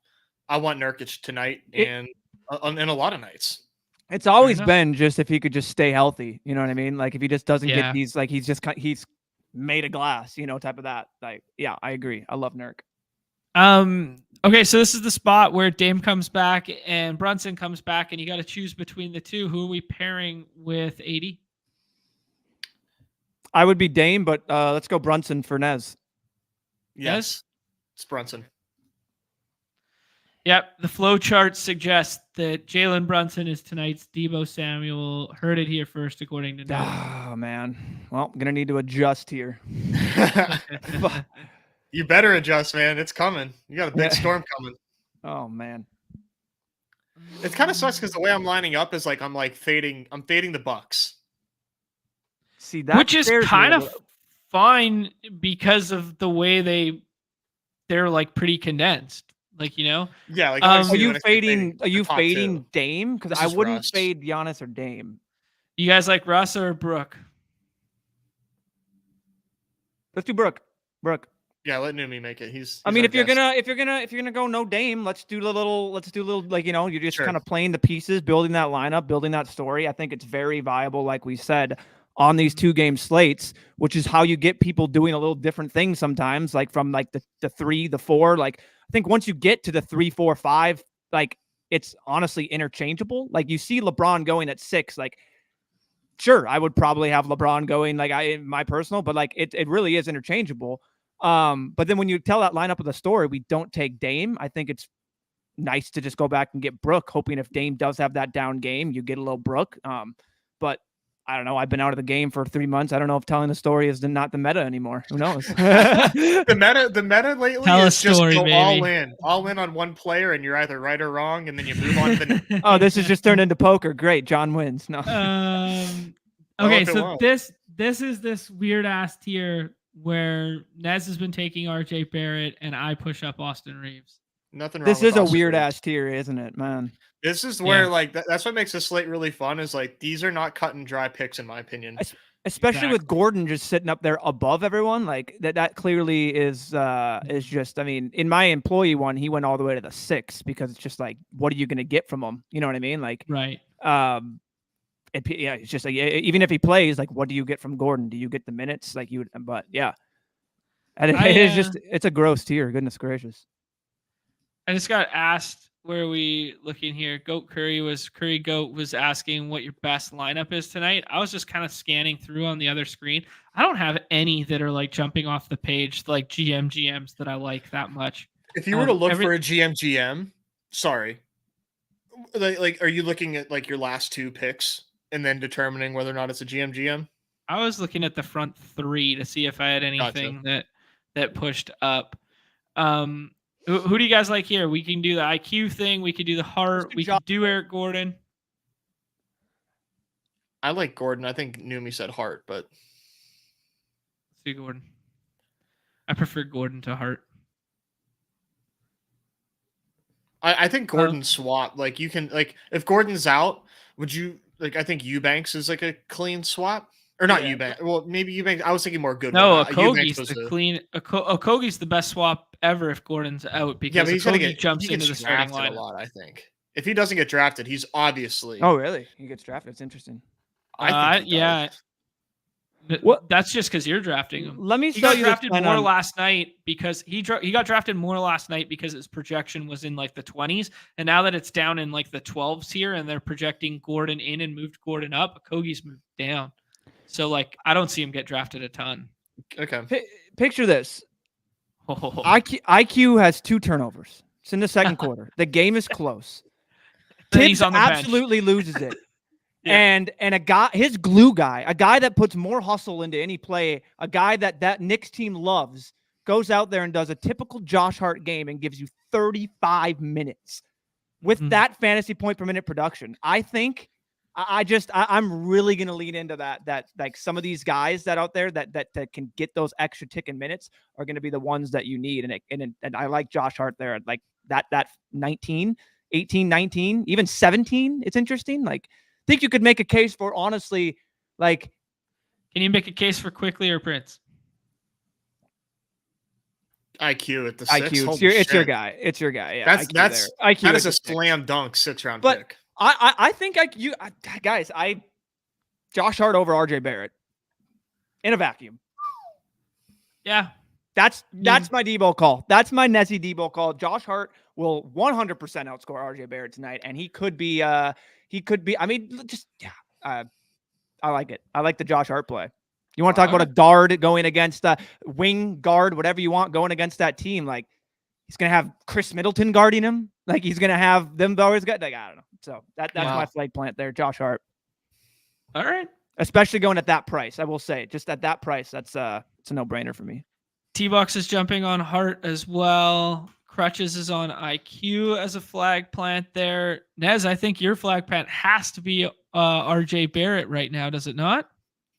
I want Nurkic tonight and a lot of nights. It's always been just if he could just stay healthy. You know what I mean? Like if he just doesn't get these, like he's made of glass, you know, type of that. Like, yeah, I agree. I love Nurk. Okay, so this is the spot where Dame comes back and Brunson comes back, and you got to choose between the two. Who are we pairing with 80? I would be Dame, but let's go Brunson for Nez. Yes, it's Brunson. Yep, the flow chart suggests that Jalen Brunson is tonight's Deebo Samuel. Heard it here first, according to Nez. Oh, man. Well, I'm going to need to adjust here. You better adjust, man. It's coming. You got a big storm coming. Oh, man. It kind of sucks because the way I'm lining up is like I'm fading the Bucks. See, that which is kind of fine because of the way they're like pretty condensed. Like, you know, yeah. Like, are you fading Dame? Because I wouldn't Russ. fade Giannis or Dame. You guys like Russ or Brooke? Let's do Brooke. Yeah, let Neumy make it. He's I mean, if you're gonna go no Dame, let's do a little like, you know, you're just kind of playing the pieces, building that lineup, building that story. I think it's very viable, like we said, on these 2-game slates, which is how you get people doing a little different things sometimes, like from like the 3, the 4. Like I think once you get to the 3, 4, 5, like it's honestly interchangeable. Like you see LeBron going at 6, like sure, I would probably have LeBron going like my personal, but like it really is interchangeable. But then when you tell that lineup of the story, we don't take Dame. I think it's nice to just go back and get Brooke, hoping if Dame does have that down game, you get a little Brooke. But I don't know. I've been out of the game for 3 months. I don't know if telling the story is not the meta anymore. Who knows? the meta lately Tell is just story, go baby. all in on one player, and you're either right or wrong, and then you move on to the next. Oh, this is just turned into poker. Great, John wins. No. Okay, so this is this weird ass tier where Nez has been taking RJ Barrett, and I push up Austin Reeves. Nothing wrong. This with is a Austin weird Reeves. ass tier, isn't it, man? This is where like that's what makes the slate really fun. Is like these are not cut and dry picks, in my opinion. Especially with Gordon just sitting up there above everyone, like that clearly is just. I mean, in my employee one, he went all the way to the 6 because it's just like, what are you going to get from him? You know what I mean? Like, right. It's just like even if he plays, like, what do you get from Gordon? Do you get the minutes? Like you? But yeah, and it's a gross tier. Goodness gracious. I just got asked. Where are we looking here? Curry Goat was asking what your best lineup is tonight. I was just kind of scanning through on the other screen. I don't have any that are like jumping off the page, like GMs that I like that much. If you were to look for a GM, sorry, like are you looking at like your last 2 picks and then determining whether or not it's a GM? I was looking at the front 3 to see if I had anything that pushed up. Who do you guys like here? We can do the IQ thing. We could do the heart. We could do Eric Gordon. I like Gordon. I think Neumy said heart, but let's do Gordon. I prefer Gordon to Hart. I think Gordon swap. Like you can like if Gordon's out, would you like? I think Eubanks is like a clean swap. Or not Eubanks. Well, maybe Eubanks. I was thinking more good. No, Okogie's the clean. Okogie's the best swap ever if Gordon's out because he's Okogie jumps into the starting line. A lot, I think. If he doesn't get drafted, he's obviously. Oh, really? He gets drafted. It's interesting. I think What? That's just because you're drafting him. Let me. He got drafted more last night because he got drafted more last night because his projection was in like the 20s, and now that it's down in like the 12s here, and they're projecting Gordon in and moved Gordon up, Okogie's moved down. So, like, I don't see him get drafted a ton. Okay. Picture this. IQ has 2 turnovers. It's in the second quarter. The game is close. Tibbs absolutely loses it. Yeah. And a guy, his glue guy, a guy that puts more hustle into any play, a guy that Knicks team loves, goes out there and does a typical Josh Hart game and gives you 35 minutes with that fantasy point per minute production. I think I'm really going to lean into that like some of these guys that out there that can get those extra ticking minutes are going to be the ones that you need. And I like Josh Hart there. Like that 19, 18, 19, even 17. It's interesting. Like, I think you could make a case for, honestly, like, can you make a case for Quickly or Prince? IQ at the IQ. 6. It's your guy. It's your guy. Yeah, that's IQ. That is a slam dunk 6-round pick. I think guys, Josh Hart over RJ Barrett in a vacuum. Yeah. That's my Debo call. That's my Nezzy Debo call. Josh Hart will 100% outscore RJ Barrett tonight, and he could be. I mean, I like it. I like the Josh Hart play. You want to talk about a guard going against a wing guard, whatever you want, going against that team? Like, he's gonna have Chris Middleton guarding him. Like, he's gonna have them always got. Like, I don't know. So that's my flag plant there, Josh Hart. All right. Especially going at that price, I will say, just at that price, it's a no-brainer for me. T-Box is jumping on Hart as well. Crutches is on IQ as a flag plant there. Nez, I think your flag plant has to be RJ Barrett right now, does it not?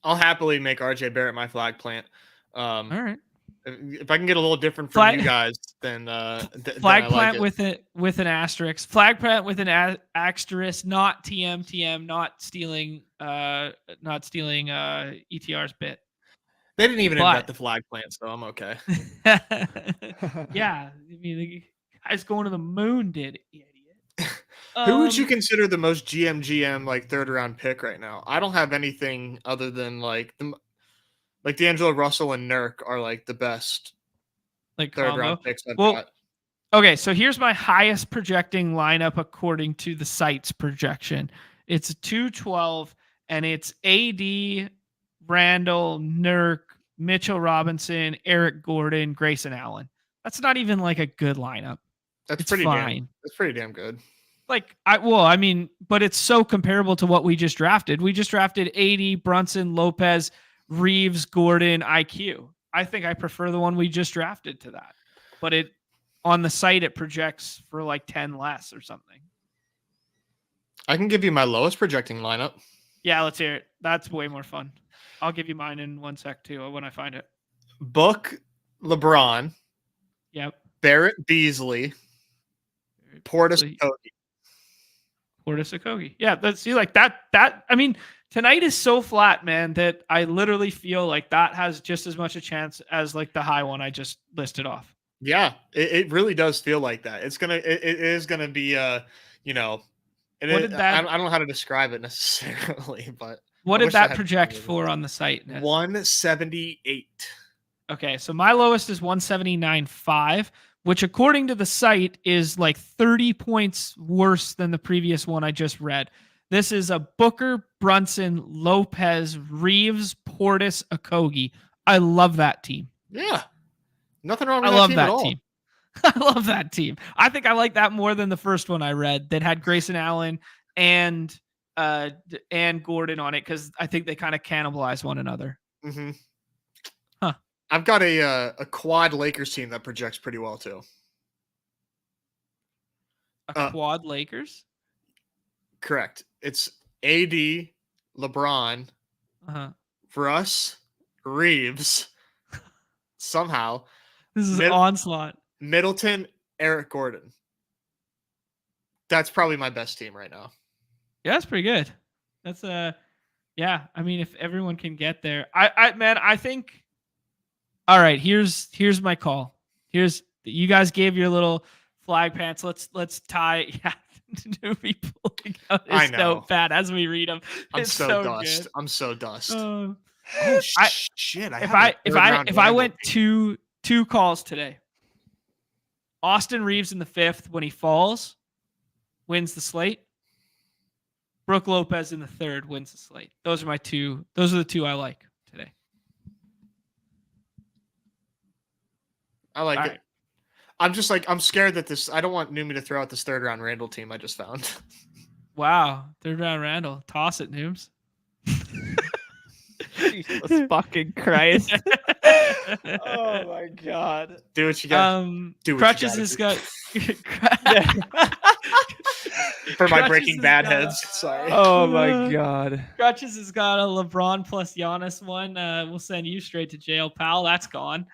I'll happily make RJ Barrett my flag plant. All right. If I can get a little different from you guys, then flag then plant with an asterisk. Flag plant with an asterisk, not TM, not stealing ETR's bit. They didn't even invent the flag plant, so I'm okay. Yeah, I mean, the guy's going to the moon, did it, idiot. Who would you consider the most GM like 3rd round pick right now? I don't have anything other than like D'Angelo Russell and Nurk are like the best like 3rd round picks I've got. Okay, so here's my highest projecting lineup according to the site's projection. It's a 212, and it's AD, Randall, Nurk, Mitchell Robinson, Eric Gordon, Grayson Allen. That's not even like a good lineup. That's pretty damn good. Like, but it's so comparable to what we just drafted. We just drafted AD, Brunson, Lopez, Reeves, Gordon, IQ. I think I prefer the one we just drafted to that. But on the site, it projects for like 10 less or something. I can give you my lowest projecting lineup. Yeah, let's hear it. That's way more fun. I'll give you mine in 1 sec too when I find it. Book, LeBron. Yep. Barrett, Beasley. Portis, Okogie. Yeah, that's like that. I mean, tonight is so flat, man, that I literally feel like that has just as much a chance as like the high one I just listed off. Yeah, it really does feel like that. It is gonna be I don't know how to describe it necessarily, but what did that project for on the site? 178. Okay, so my lowest is 179.5, which according to the site is like 30 points worse than the previous one I just read. This is a Booker, Brunson, Lopez, Reeves, Portis, Okogie. I love that team. Yeah. Nothing wrong with that team at all. Team. I love that team. I think I like that more than the first one I read that had Grayson Allen and Gordon on it, because I think they kind of cannibalize one another. Mm-hmm. Huh. I've got a quad Lakers team that projects pretty well too. A quad Lakers? Correct. It's AD, LeBron, for us, Reeves, somehow. This is an onslaught. Middleton, Eric Gordon. That's probably my best team right now. Yeah, that's pretty good. That's yeah. I mean, if everyone can get there, I think. All right, here's my call. You guys gave your little flag pants. Let's tie. Yeah, Neumy pulling out his notepad as we read them. I'm so dust. Good. I'm so dust. Shit! If I went two calls today, Austin Reeves in the 5th when he falls wins the slate. Brooke Lopez in the 3rd wins the slate. Those are my two. Those are the two I like today. I like it. Right. I'm just like, I'm scared that I don't want Neumy to throw out this 3rd round Randall team I just found. Wow. 3rd round Randall. Toss it, Nooms. Jesus fucking Christ. Oh my God. Do what you got. Do what Crutches you has gotta got for my Crutches Breaking has Bad got heads. Sorry. Oh my God. Crutches has got a LeBron plus Giannis one. We'll send you straight to jail, pal. That's gone.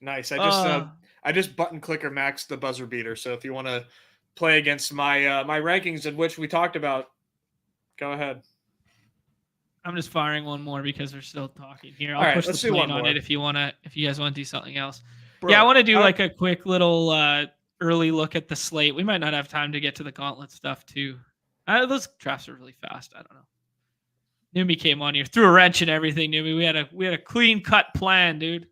Nice. I just button clicker maxed the buzzer beater. So if you want to play against my my rankings in which we talked about, go ahead. I'm just firing one more because we're still talking here. I'll All right, push let's the do plane one on more. it if you guys want to do something else. Bro, yeah, I want to do like a quick little early look at the slate. We might not have time to get to the Gauntlet stuff too. Those drafts are really fast. I don't know. Neumy came on here, threw a wrench and everything. Neumy, we had a clean cut plan, dude.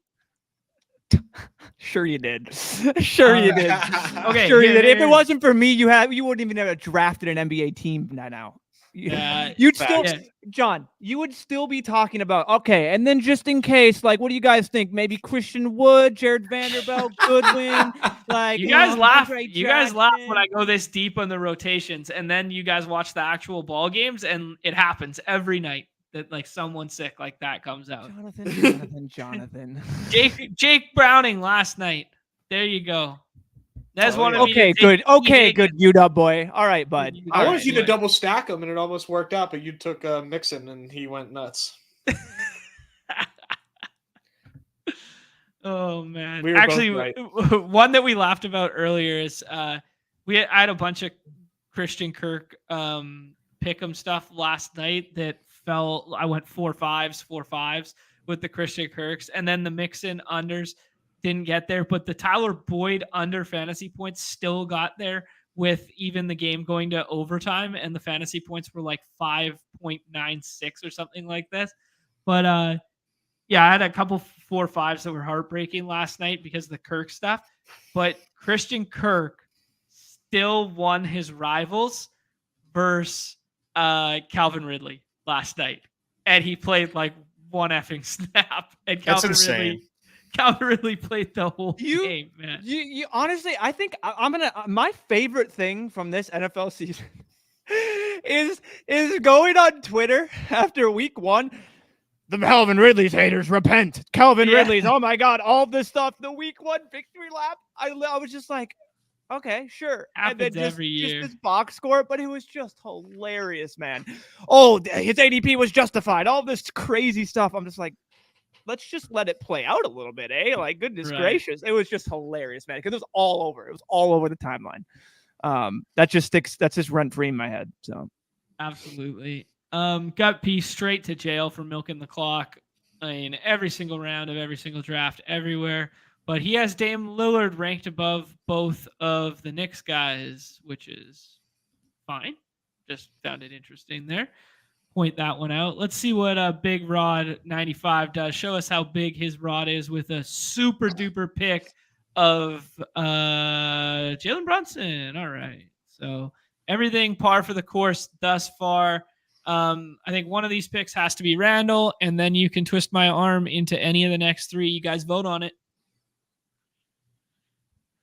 Sure you did. Sure you did. Okay, sure you did. If it wasn't for me, you wouldn't even have drafted an NBA team now. You'd still, John, you would still be talking about, okay, and then just in case, like, what do you guys think? Maybe Christian Wood, Jared Vanderbilt, Goodwin, like you guys laugh. You guys laugh Jackson. when I go this deep on the rotations, and then you guys watch the actual ball games, and it happens every night that like someone sick like that comes out. Jonathan. Jake Browning last night. There you go. That's one of Okay, good. Okay, good. You'd up, boy. All right, bud. I wanted you to double stack them, and it almost worked out, but you took Mixon, and he went nuts. Oh man! We were actually, both right. One that we laughed about earlier is I had a bunch of Christian Kirk pick'em stuff last night that fell. I went 4-5s with the Christian Kirks, and then the Mixon unders didn't get there, but the Tyler Boyd under fantasy points still got there with even the game going to overtime, and the fantasy points were like 5.96 or something like this. But yeah, I had a couple 4-5s that were heartbreaking last night because of the Kirk stuff, but Christian Kirk still won his rivals versus Calvin Ridley last night, and he played like one effing snap, and That's insane. Calvin Ridley played the whole game, man. You honestly, I think I'm gonna. My favorite thing from this NFL season is going on Twitter after week 1. The Calvin Ridley's haters repent. Calvin Ridley's, oh my God, all this stuff. The week 1 victory lap. I was just like, okay, sure. Happens and then every year. Just this box score, but it was just hilarious, man. Oh, his ADP was justified. All this crazy stuff. I'm just like, let's just let it play out a little bit, eh? Like, goodness gracious. It was just hilarious, man, because it was all over. It was all over the timeline. That just sticks. That's just rent-free in my head. So absolutely. Got P straight to jail for milking the clock in every single round of every single draft everywhere. But he has Dame Lillard ranked above both of the Knicks guys, which is fine. Just found it interesting there. Point that one out. Let's see what Big Rod 95 does. Show us how big his rod is with a super duper pick of Jalen Brunson. All right. So everything par for the course thus far. I think one of these picks has to be Randall, and then you can twist my arm into any of the next 3. You guys vote on it.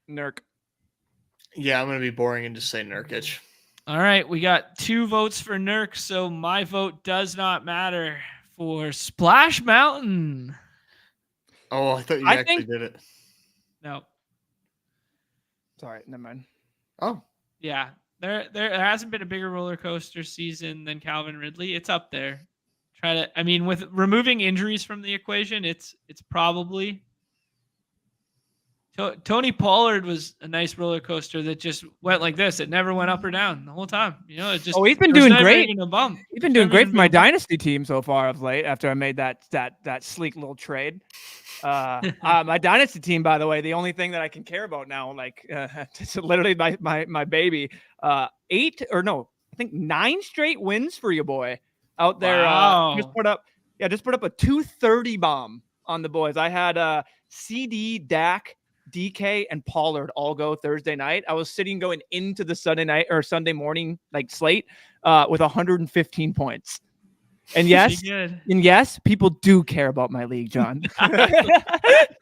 Nurk. Yeah, I'm going to be boring and just say Nurkic. All right, we got 2 votes for Nurk, so my vote does not matter for Splash Mountain. Oh, I thought you actually did it. No. Sorry, never mind. Oh. Yeah, there hasn't been a bigger roller coaster season than Calvin Ridley. It's up there. With removing injuries from the equation, it's probably... Tony Pollard was a nice roller coaster that just went like this. It never went up or down the whole time. It just. He's been doing great. He's been doing great for my dynasty team so far of late. After I made that sleek little trade, my dynasty team, by the way, the only thing that I can care about now, like it's literally my baby. 9 straight wins for you, boy, out there. Wow. Just put up a 230 bomb on the boys. I had CD, Dak, DK, and Pollard all go Thursday night. I was sitting going into the Sunday night or Sunday morning like slate with 115 points. And yes, people do care about my league, John. When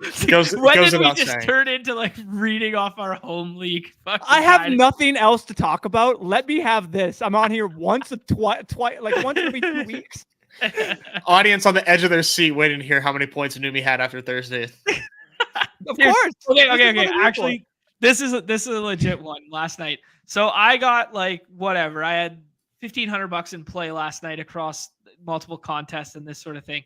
did we just turn into like reading off our home league? I have nothing else to talk about. Let me have this. I'm on here once every 2 weeks. Audience on the edge of their seat waiting to hear how many points Neumy had after Thursday. Of course. Okay. Actually, this is a legit one last night. So I got like whatever. I had $1,500 in play last night across multiple contests and this sort of thing.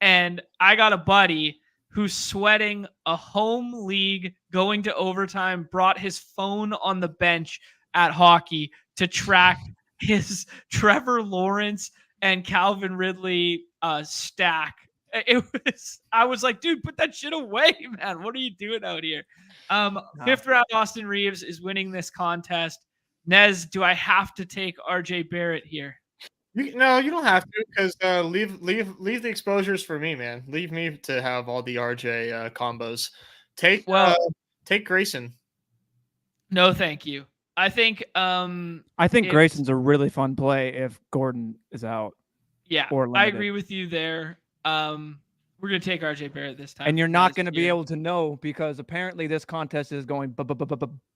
And I got a buddy who's sweating a home league going to overtime, brought his phone on the bench at hockey to track his Trevor Lawrence and Calvin Ridley stack. I was like, dude, put that shit away, man. What are you doing out here? Fifth round Austin Reeves is winning this contest. Nez, do I have to take RJ Barrett here? No, you don't have to, because leave the exposures for me, man. Leave me to have all the RJ combos. Take Grayson. No, thank you. I think Grayson's a really fun play if Gordon is out. Yeah, I agree with you there. We're gonna take RJ Barrett this time, and you're not gonna be able to know because apparently this contest is going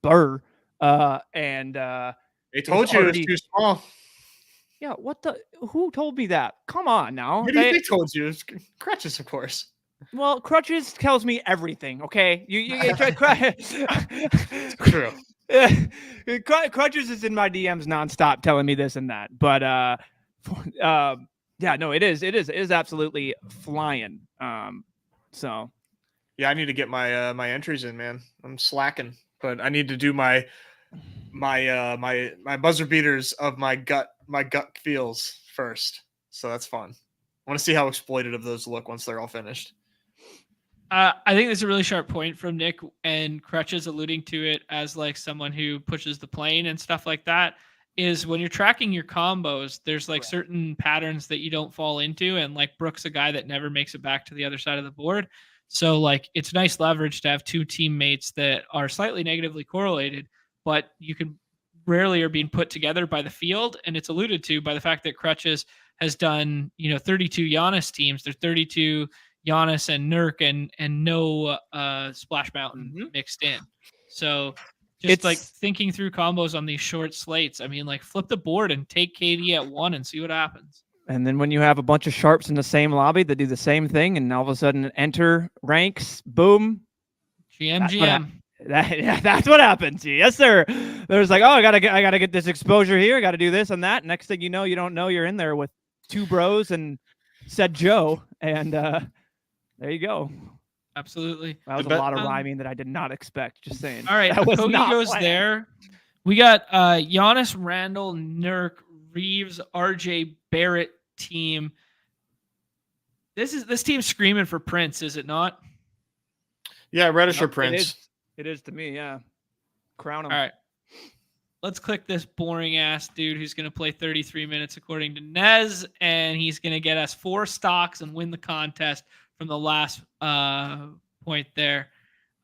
burr. And they told you it's too small. Yeah, who told me that? Come on now. They told you. It's Crutches, of course. Well, Crutches tells me everything, okay? True. Crutches is in my DMs nonstop telling me this and that. But yeah, no, it is absolutely flying. So yeah, I need to get my entries in, man. I'm slacking, but I need to do my buzzer beaters of my gut feels first. So that's fun. I want to see how exploitative those look once they're all finished. I think that's a really sharp point from Nick, and Crutches alluding to it as like someone who pushes the plane and stuff like that, is when you're tracking your combos, there's like certain patterns that you don't fall into. And like Brooke's a guy that never makes it back to the other side of the board. So like it's nice leverage to have two teammates that are slightly negatively correlated, but you can rarely are being put together by the field. And it's alluded to by the fact that Crutches has done, 32 Giannis teams. There's 32 Giannis and Nurk and no Splash Mountain mixed in. So just like thinking through combos on these short slates. I mean, like flip the board and take KD at 1 and see what happens. And then when you have a bunch of sharps in the same lobby that do the same thing, and all of a sudden enter ranks, boom. GM. That's what happens. Yes, sir. There's like, oh, I gotta get this exposure here. I gotta do this and that. Next thing you know, you don't know you're in there with two bros and said Joe, and there you go. Absolutely. That was a lot of rhyming that I did not expect. Just saying. All right, Cody goes planned. There. We got Giannis, Randall, Nurk, Reeves, RJ Barrett team. This team's screaming for Prince, is it not? Yeah, Reddish or Prince. It is to me, yeah. Crown him. All right. Let's click this boring ass dude who's going to play 33 minutes according to Nez, and he's going to get us 4 stocks and win the contest from the last point there.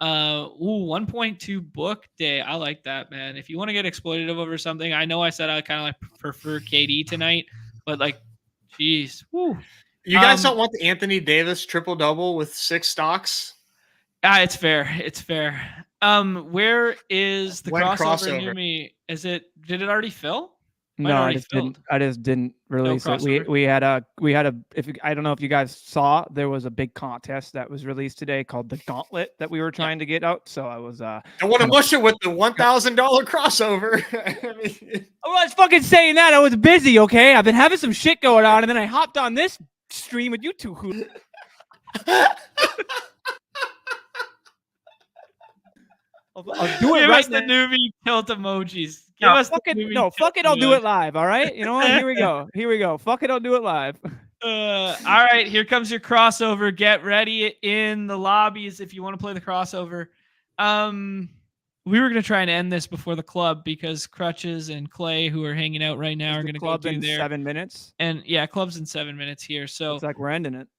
1.2 book day. I like that, man. If you want to get exploitative over something, I know I said I kind of like prefer KD tonight, but like, geez. Woo. You guys don't want the Anthony Davis triple-double with 6 stocks? It's fair. It's fair. Where is the crossover? Neumy? Did it already fill? No, I just didn't release it. We had a I don't know if you guys saw, there was a big contest that was released today called the Gauntlet that we were trying to get out. So I was I want to mush it with the $1,000 crossover. I was fucking saying that. I was busy, okay? I've been having some shit going on, and then I hopped on this stream with you two. I'll do it Give right us the Neumy tilt emojis. Fuck it, I'll do it live, all right? You know what? Here we go. Fuck it, I'll do it live. All right, here comes your crossover. Get ready in the lobbies if you want to play the crossover. We were going to try and end this before the club because Crutches and Clay, who are hanging out right now, are going to go do their 7 minutes. And yeah, club's in 7 minutes here. So it's like we're ending it.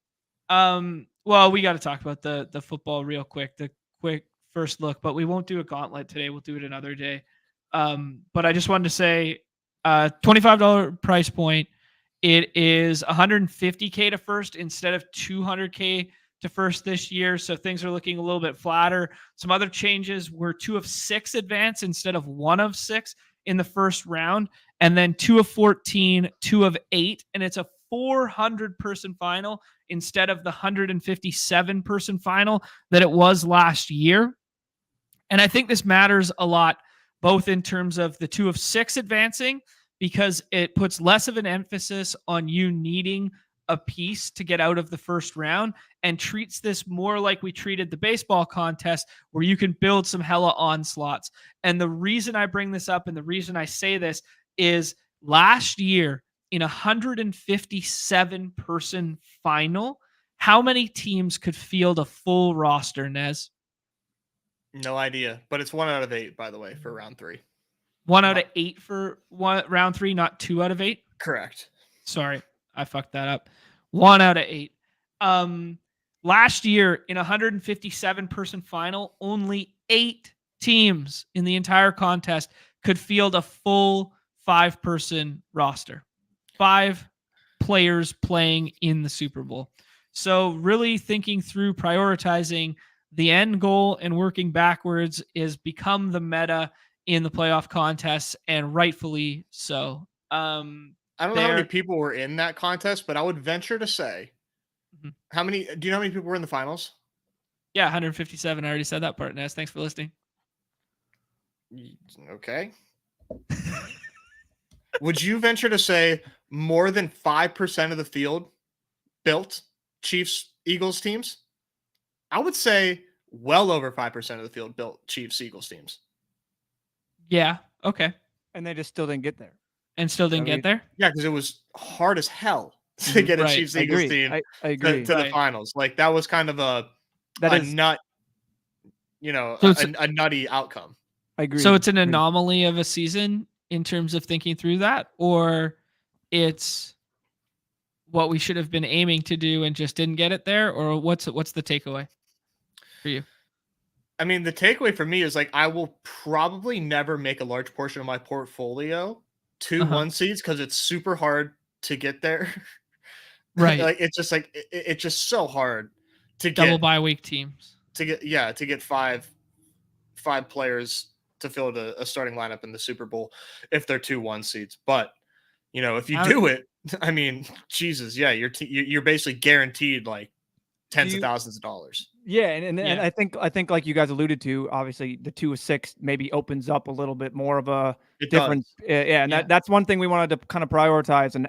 Well, we got to talk about the football real quick, the quick first look, but we won't do a gauntlet today. We'll do it another day. But I just wanted to say, $25 price point. It is 150K to first instead of 200K to first this year. So things are looking a little bit flatter. Some other changes were 2 of 6 advance instead of 1 of 6 in the first round. And then 2 of 14, 2 of 8. And it's a 400-person final instead of the 157-person final that it was last year. And I think this matters a lot, both in terms of the 2 of 6 advancing, because it puts less of an emphasis on you needing a piece to get out of the first round, and treats this more like we treated the baseball contest, where you can build some hella onslaughts. And the reason I bring this up and the reason I say this is last year in a 157-person final, how many teams could field a full roster, Nez? No idea, but it's 1 out of 8, by the way, for round 3. 1 out of 8 for round 3, not 2 out of 8? Correct. Sorry, I fucked that up. 1 out of 8. Last year in a 157-person final, only 8 teams in the entire contest could field a full 5-person roster. 5 players playing in the Super Bowl. So really thinking through prioritizing the end goal and working backwards is become the meta in the playoff contests, and rightfully so. I don't know how many people were in that contest, but I would venture to say, do you know how many people were in the finals? Yeah, 157. I already said that part, Ness. Thanks for listening. Okay. Would you venture to say more than 5% of the field built Chiefs Eagles teams? I would say well over 5% of the field built Chiefs Eagles teams. Yeah. Okay. And they just still didn't get there. And still didn't get there? Yeah, because it was hard as hell to get a Chiefs Eagles team I agree. to the finals. Like, that was kind of a nut, a nutty outcome. I agree. So it's an anomaly of a season in terms of thinking through that, or it's what we should have been aiming to do and just didn't get it there, or what's the takeaway for you? I mean, the takeaway for me is, like, I will probably never make a large portion of my portfolio to 1 seeds because it's super hard to get there. Right. Like, it's just like it's just so hard to double get bye week teams. To get five players to fill a starting lineup in the Super Bowl if they're 2-1 seeds. But if you do it, I mean, Jesus, yeah, you're basically guaranteed like tens of thousands of dollars. Yeah, and I think like you guys alluded to, obviously the 2 of 6 maybe opens up a little bit more of a difference. And that's one thing we wanted to kind of prioritize, and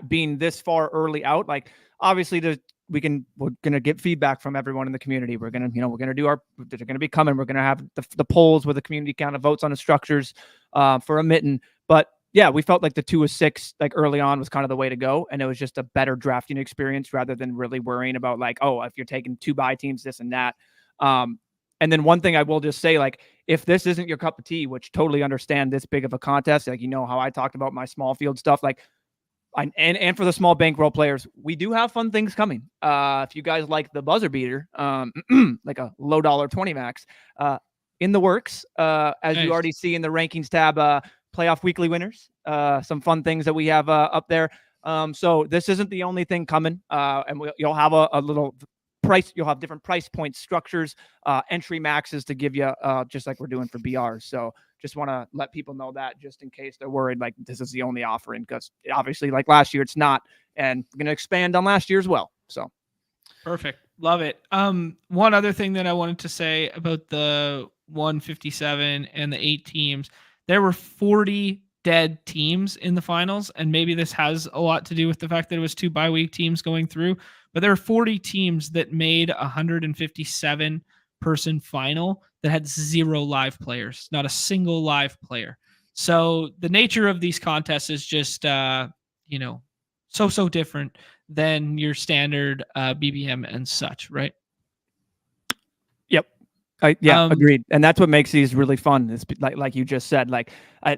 being this far early out, like obviously we're gonna get feedback from everyone in the community. We're gonna do they're gonna be coming. We're gonna have the polls where the community kind of votes on the structures for a mitten, but. Yeah, we felt like the 2 of 6 like early on was kind of the way to go, and it was just a better drafting experience rather than really worrying about like, oh, if you're taking 2 bye teams, this and that. And then one thing I will just say, like, if this isn't your cup of tea, which totally understand this big of a contest, like how I talked about my small field stuff, like, and for the small bankroll players, we do have fun things coming. If you guys like the buzzer beater, like a low dollar 20 max, in the works, as you already see in the rankings tab. Playoff weekly winners, some fun things that we have up there. So this isn't the only thing coming, and you'll have a little price. You'll have different price point structures, entry maxes to give you, just like we're doing for BRs. So just want to let people know that, just in case they're worried, like this is the only offering, because obviously like last year it's not, and we're going to expand on last year as well. So perfect. Love it. One other thing that I wanted to say about the 157 and the 8 teams. There were 40 dead teams in the finals, and maybe this has a lot to do with the fact that it was 2 bye week teams going through, but there were 40 teams that made a 157-person final that had 0 live players, not a single live player. So the nature of these contests is just, so different than your standard BBM and such, right? Yep. Agreed. And that's what makes these really fun. Is like you just said, like, I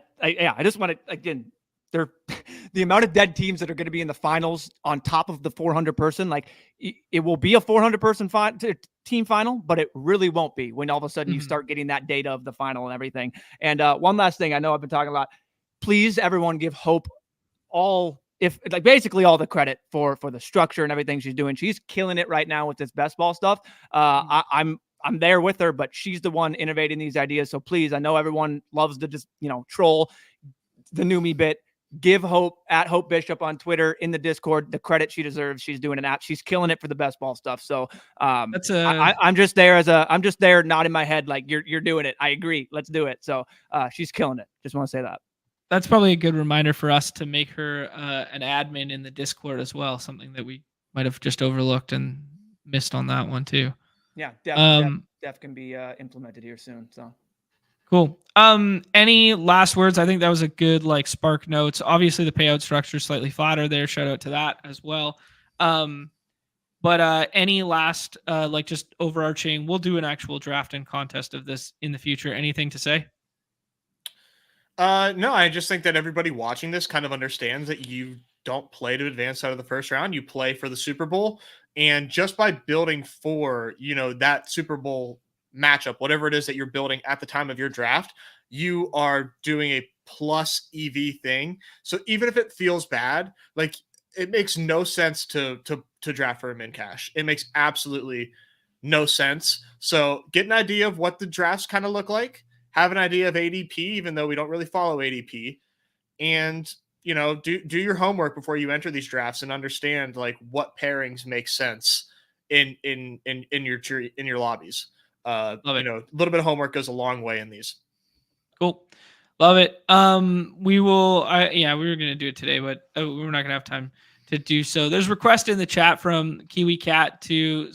just want to, again, the amount of dead teams that are going to be in the finals on top of the 400 person, like it will be a 400 person team final, but it really won't be when all of a sudden you start getting that data of the final and everything. And one last thing, I know I've been talking a lot. Please, everyone, give hope. All if like basically all the credit for the structure and everything she's doing. She's killing it right now with this best ball stuff. I'm there with her, but she's the one innovating these ideas. So please, I know everyone loves to just, troll the Neumy bit. Give Hope at Hope Bishop on Twitter in the Discord the credit she deserves. She's doing she's killing it for the best ball stuff. So I'm just there I'm just there nodding my head like you're doing it. I agree. Let's do it. So she's killing it. Just want to say that. That's probably a good reminder for us to make her an admin in the Discord as well. Something that we might have just overlooked and missed on that one too. Yeah, def can be implemented here soon. So. Cool. Any last words? I think that was a good spark notes. Obviously the payout structure is slightly flatter there. Shout out to that as well. But any last just overarching, we'll do an actual draft and contest of this in the future. Anything to say? No, I just think that everybody watching this kind of understands that you don't play to advance out of the first round. You play for the Super Bowl. And just by building for, that Super Bowl matchup, whatever it is that you're building at the time of your draft, you are doing a plus EV thing. So even if it feels bad, it makes no sense to draft for a min cash. It makes absolutely no sense. So get an idea of what the drafts kind of look like, have an idea of ADP, even though we don't really follow ADP, and do your homework before you enter these drafts and understand what pairings make sense in your lobbies. A little bit of homework goes a long way in these. Cool. Love it. We will, we were going to do it today, but we're not going to have time to do so. There's a request in the chat from Kiwi Cat to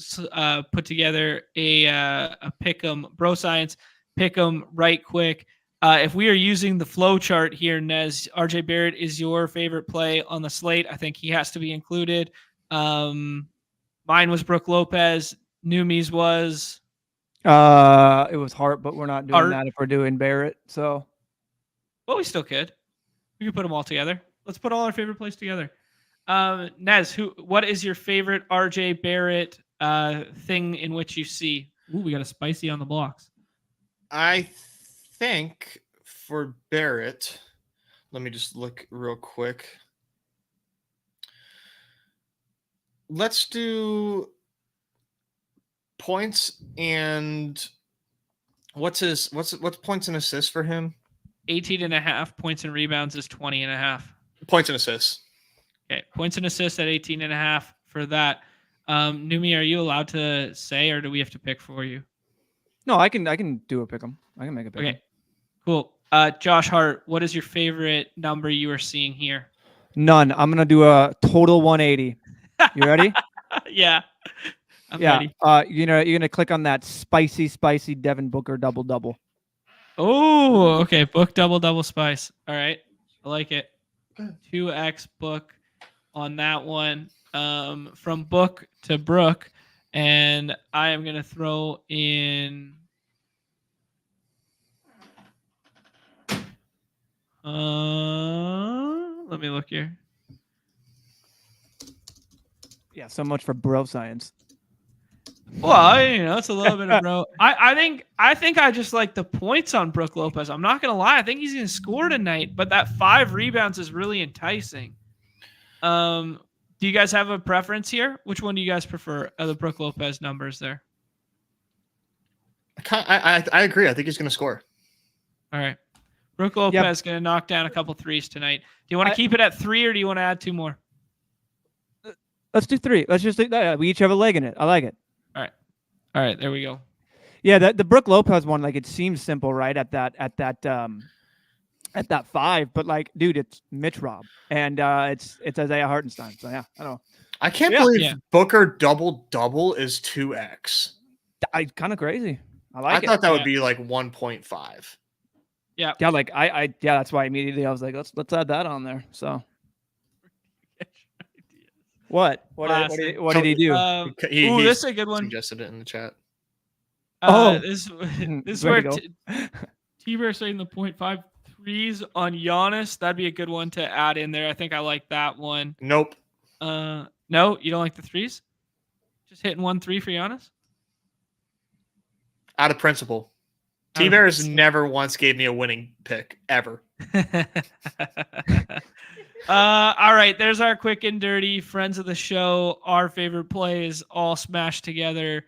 put together a pick'em bro science pick'em right quick. If we are using the flow chart here, Nez, RJ Barrett is your favorite play on the slate. I think he has to be included. Mine was Brook Lopez. Neumy's was... it was Hart, but we're not doing Hart. that if we're doing Barrett. So, well, we still could. We could put them all together. Let's put all our favorite plays together. Nez, what is your favorite RJ Barrett thing in which you see? Ooh, we got a spicy on the blocks. I think for Barrett, let me just look real quick. Let's do points and what's points and assists for him? 18.5 points and rebounds is 20.5. Points and assists. Okay, points and assists at 18.5 for that. Neumy, are you allowed to say, or do we have to pick for you? No, I can do a pick 'em. I can make a pick 'em. Okay, cool. Josh Hart, what is your favorite number you are seeing here? None. I'm gonna do a total 180. You ready? Yeah. I'm ready. You're gonna click on that spicy Devin Booker double. Oh, okay. Book double spice. All right, I like it. 2x book on that one. From Book to Brook, and I am gonna throw in. Let me look here. Yeah, so much for bro science. Well, it's a little bit of bro. I think I just like the points on Brook Lopez. I'm not gonna lie. I think he's gonna score tonight, but that 5 rebounds is really enticing. Do you guys have a preference here? Which one do you guys prefer of the Brook Lopez numbers there? I agree. I think he's gonna score. All right. Brook Lopez going to knock down a couple threes tonight. Do you want to keep it at 3 or do you want to add 2 more? Let's do 3. Let's just we each have a leg in it. I like it. All right. There we go. Yeah, the Brook Lopez one, it seems simple, right? At that 5, but dude, it's Mitch Robb and it's Isaiah Hartenstein. So yeah, I don't know. I can't believe Booker double is 2x. It's kind of crazy. I thought that would be 1.5. Yeah. Yeah, that's why immediately I was like, let's add that on there. So what did he do? He this is a good one. Suggested it in the chat. This is where T-Bear saying the 0.5 threes on Giannis. That'd be a good one to add in there. I think I like that one. Nope. No, you don't like the threes? Just hitting 1 3 for Giannis? Out of principle. T-Bears never once gave me a winning pick, ever. All right, there's our quick and dirty friends of the show. Our favorite plays all smashed together.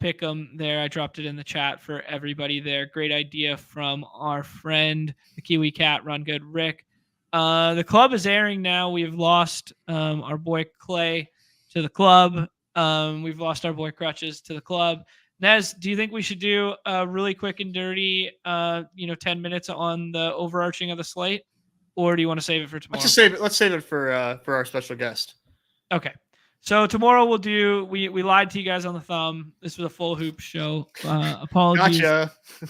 Pick them there. I dropped it in the chat for everybody there. Great idea from our friend, the Kiwi Cat, Run Good Rick. The club is airing now. We've lost our boy Clay to the club. We've lost our boy Crutches to the club. Nez, do you think we should do a really quick and dirty, 10 minutes on the overarching of the slate? Or do you want to save it for tomorrow? Let's just save it. Let's save it for our special guest. Okay. So tomorrow we'll do. We lied to you guys on the thumb. This was a full hoop show. Apologies.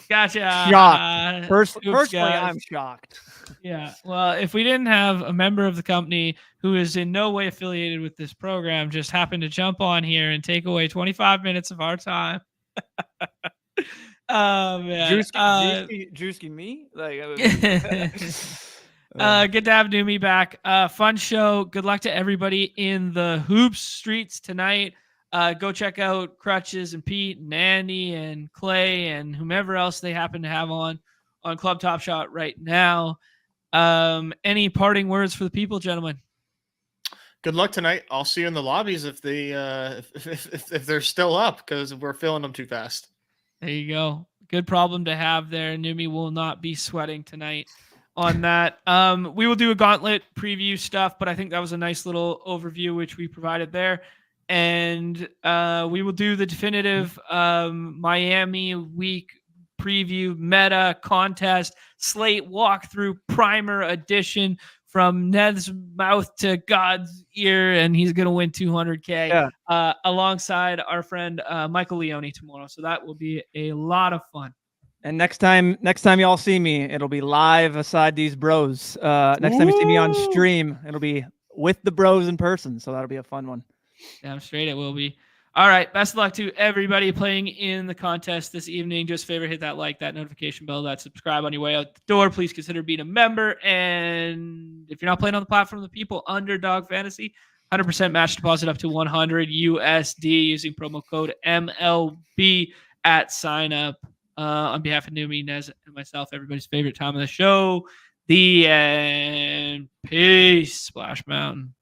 Gotcha. Shocked. Personally, I'm shocked. Yeah. Well, if we didn't have a member of the company who is in no way affiliated with this program, just happened to jump on here and take away 25 minutes of our time. Oh man. Juicy me? Good to have Neumy back. Fun show. Good luck to everybody in the hoops streets tonight. Go check out Crutches and Pete and Andy and Clay and whomever else they happen to have on Club Top Shot right now. Any parting words for the people, gentlemen? Good luck tonight. I'll see you in the lobbies if they if they're still up, because we're filling them too fast. There you go. Good problem to have there. Neumy will not be sweating tonight on that. We will do a Gauntlet preview stuff, but I think that was a nice little overview which we provided there. And we will do the definitive Miami week preview, meta contest, slate walkthrough, primer edition from Ned's mouth to God's ear, and he's going to win 200K alongside our friend Michael Leone tomorrow. So that will be a lot of fun. And next time y'all see me, it'll be live aside these bros. Next time you see me on stream, it'll be with the bros in person. So that'll be a fun one. Damn straight it will be. All right. Best of luck to everybody playing in the contest this evening. Just favorite, hit that like, that notification bell, that subscribe on your way out the door. Please consider being a member. And if you're not playing on the platform of the people, Underdog Fantasy, 100% match deposit up to 100 USD using promo code MLB at sign up. On behalf of Neumy, Nez, and myself, everybody's favorite time of the show, the end. Peace, Splash Mountain.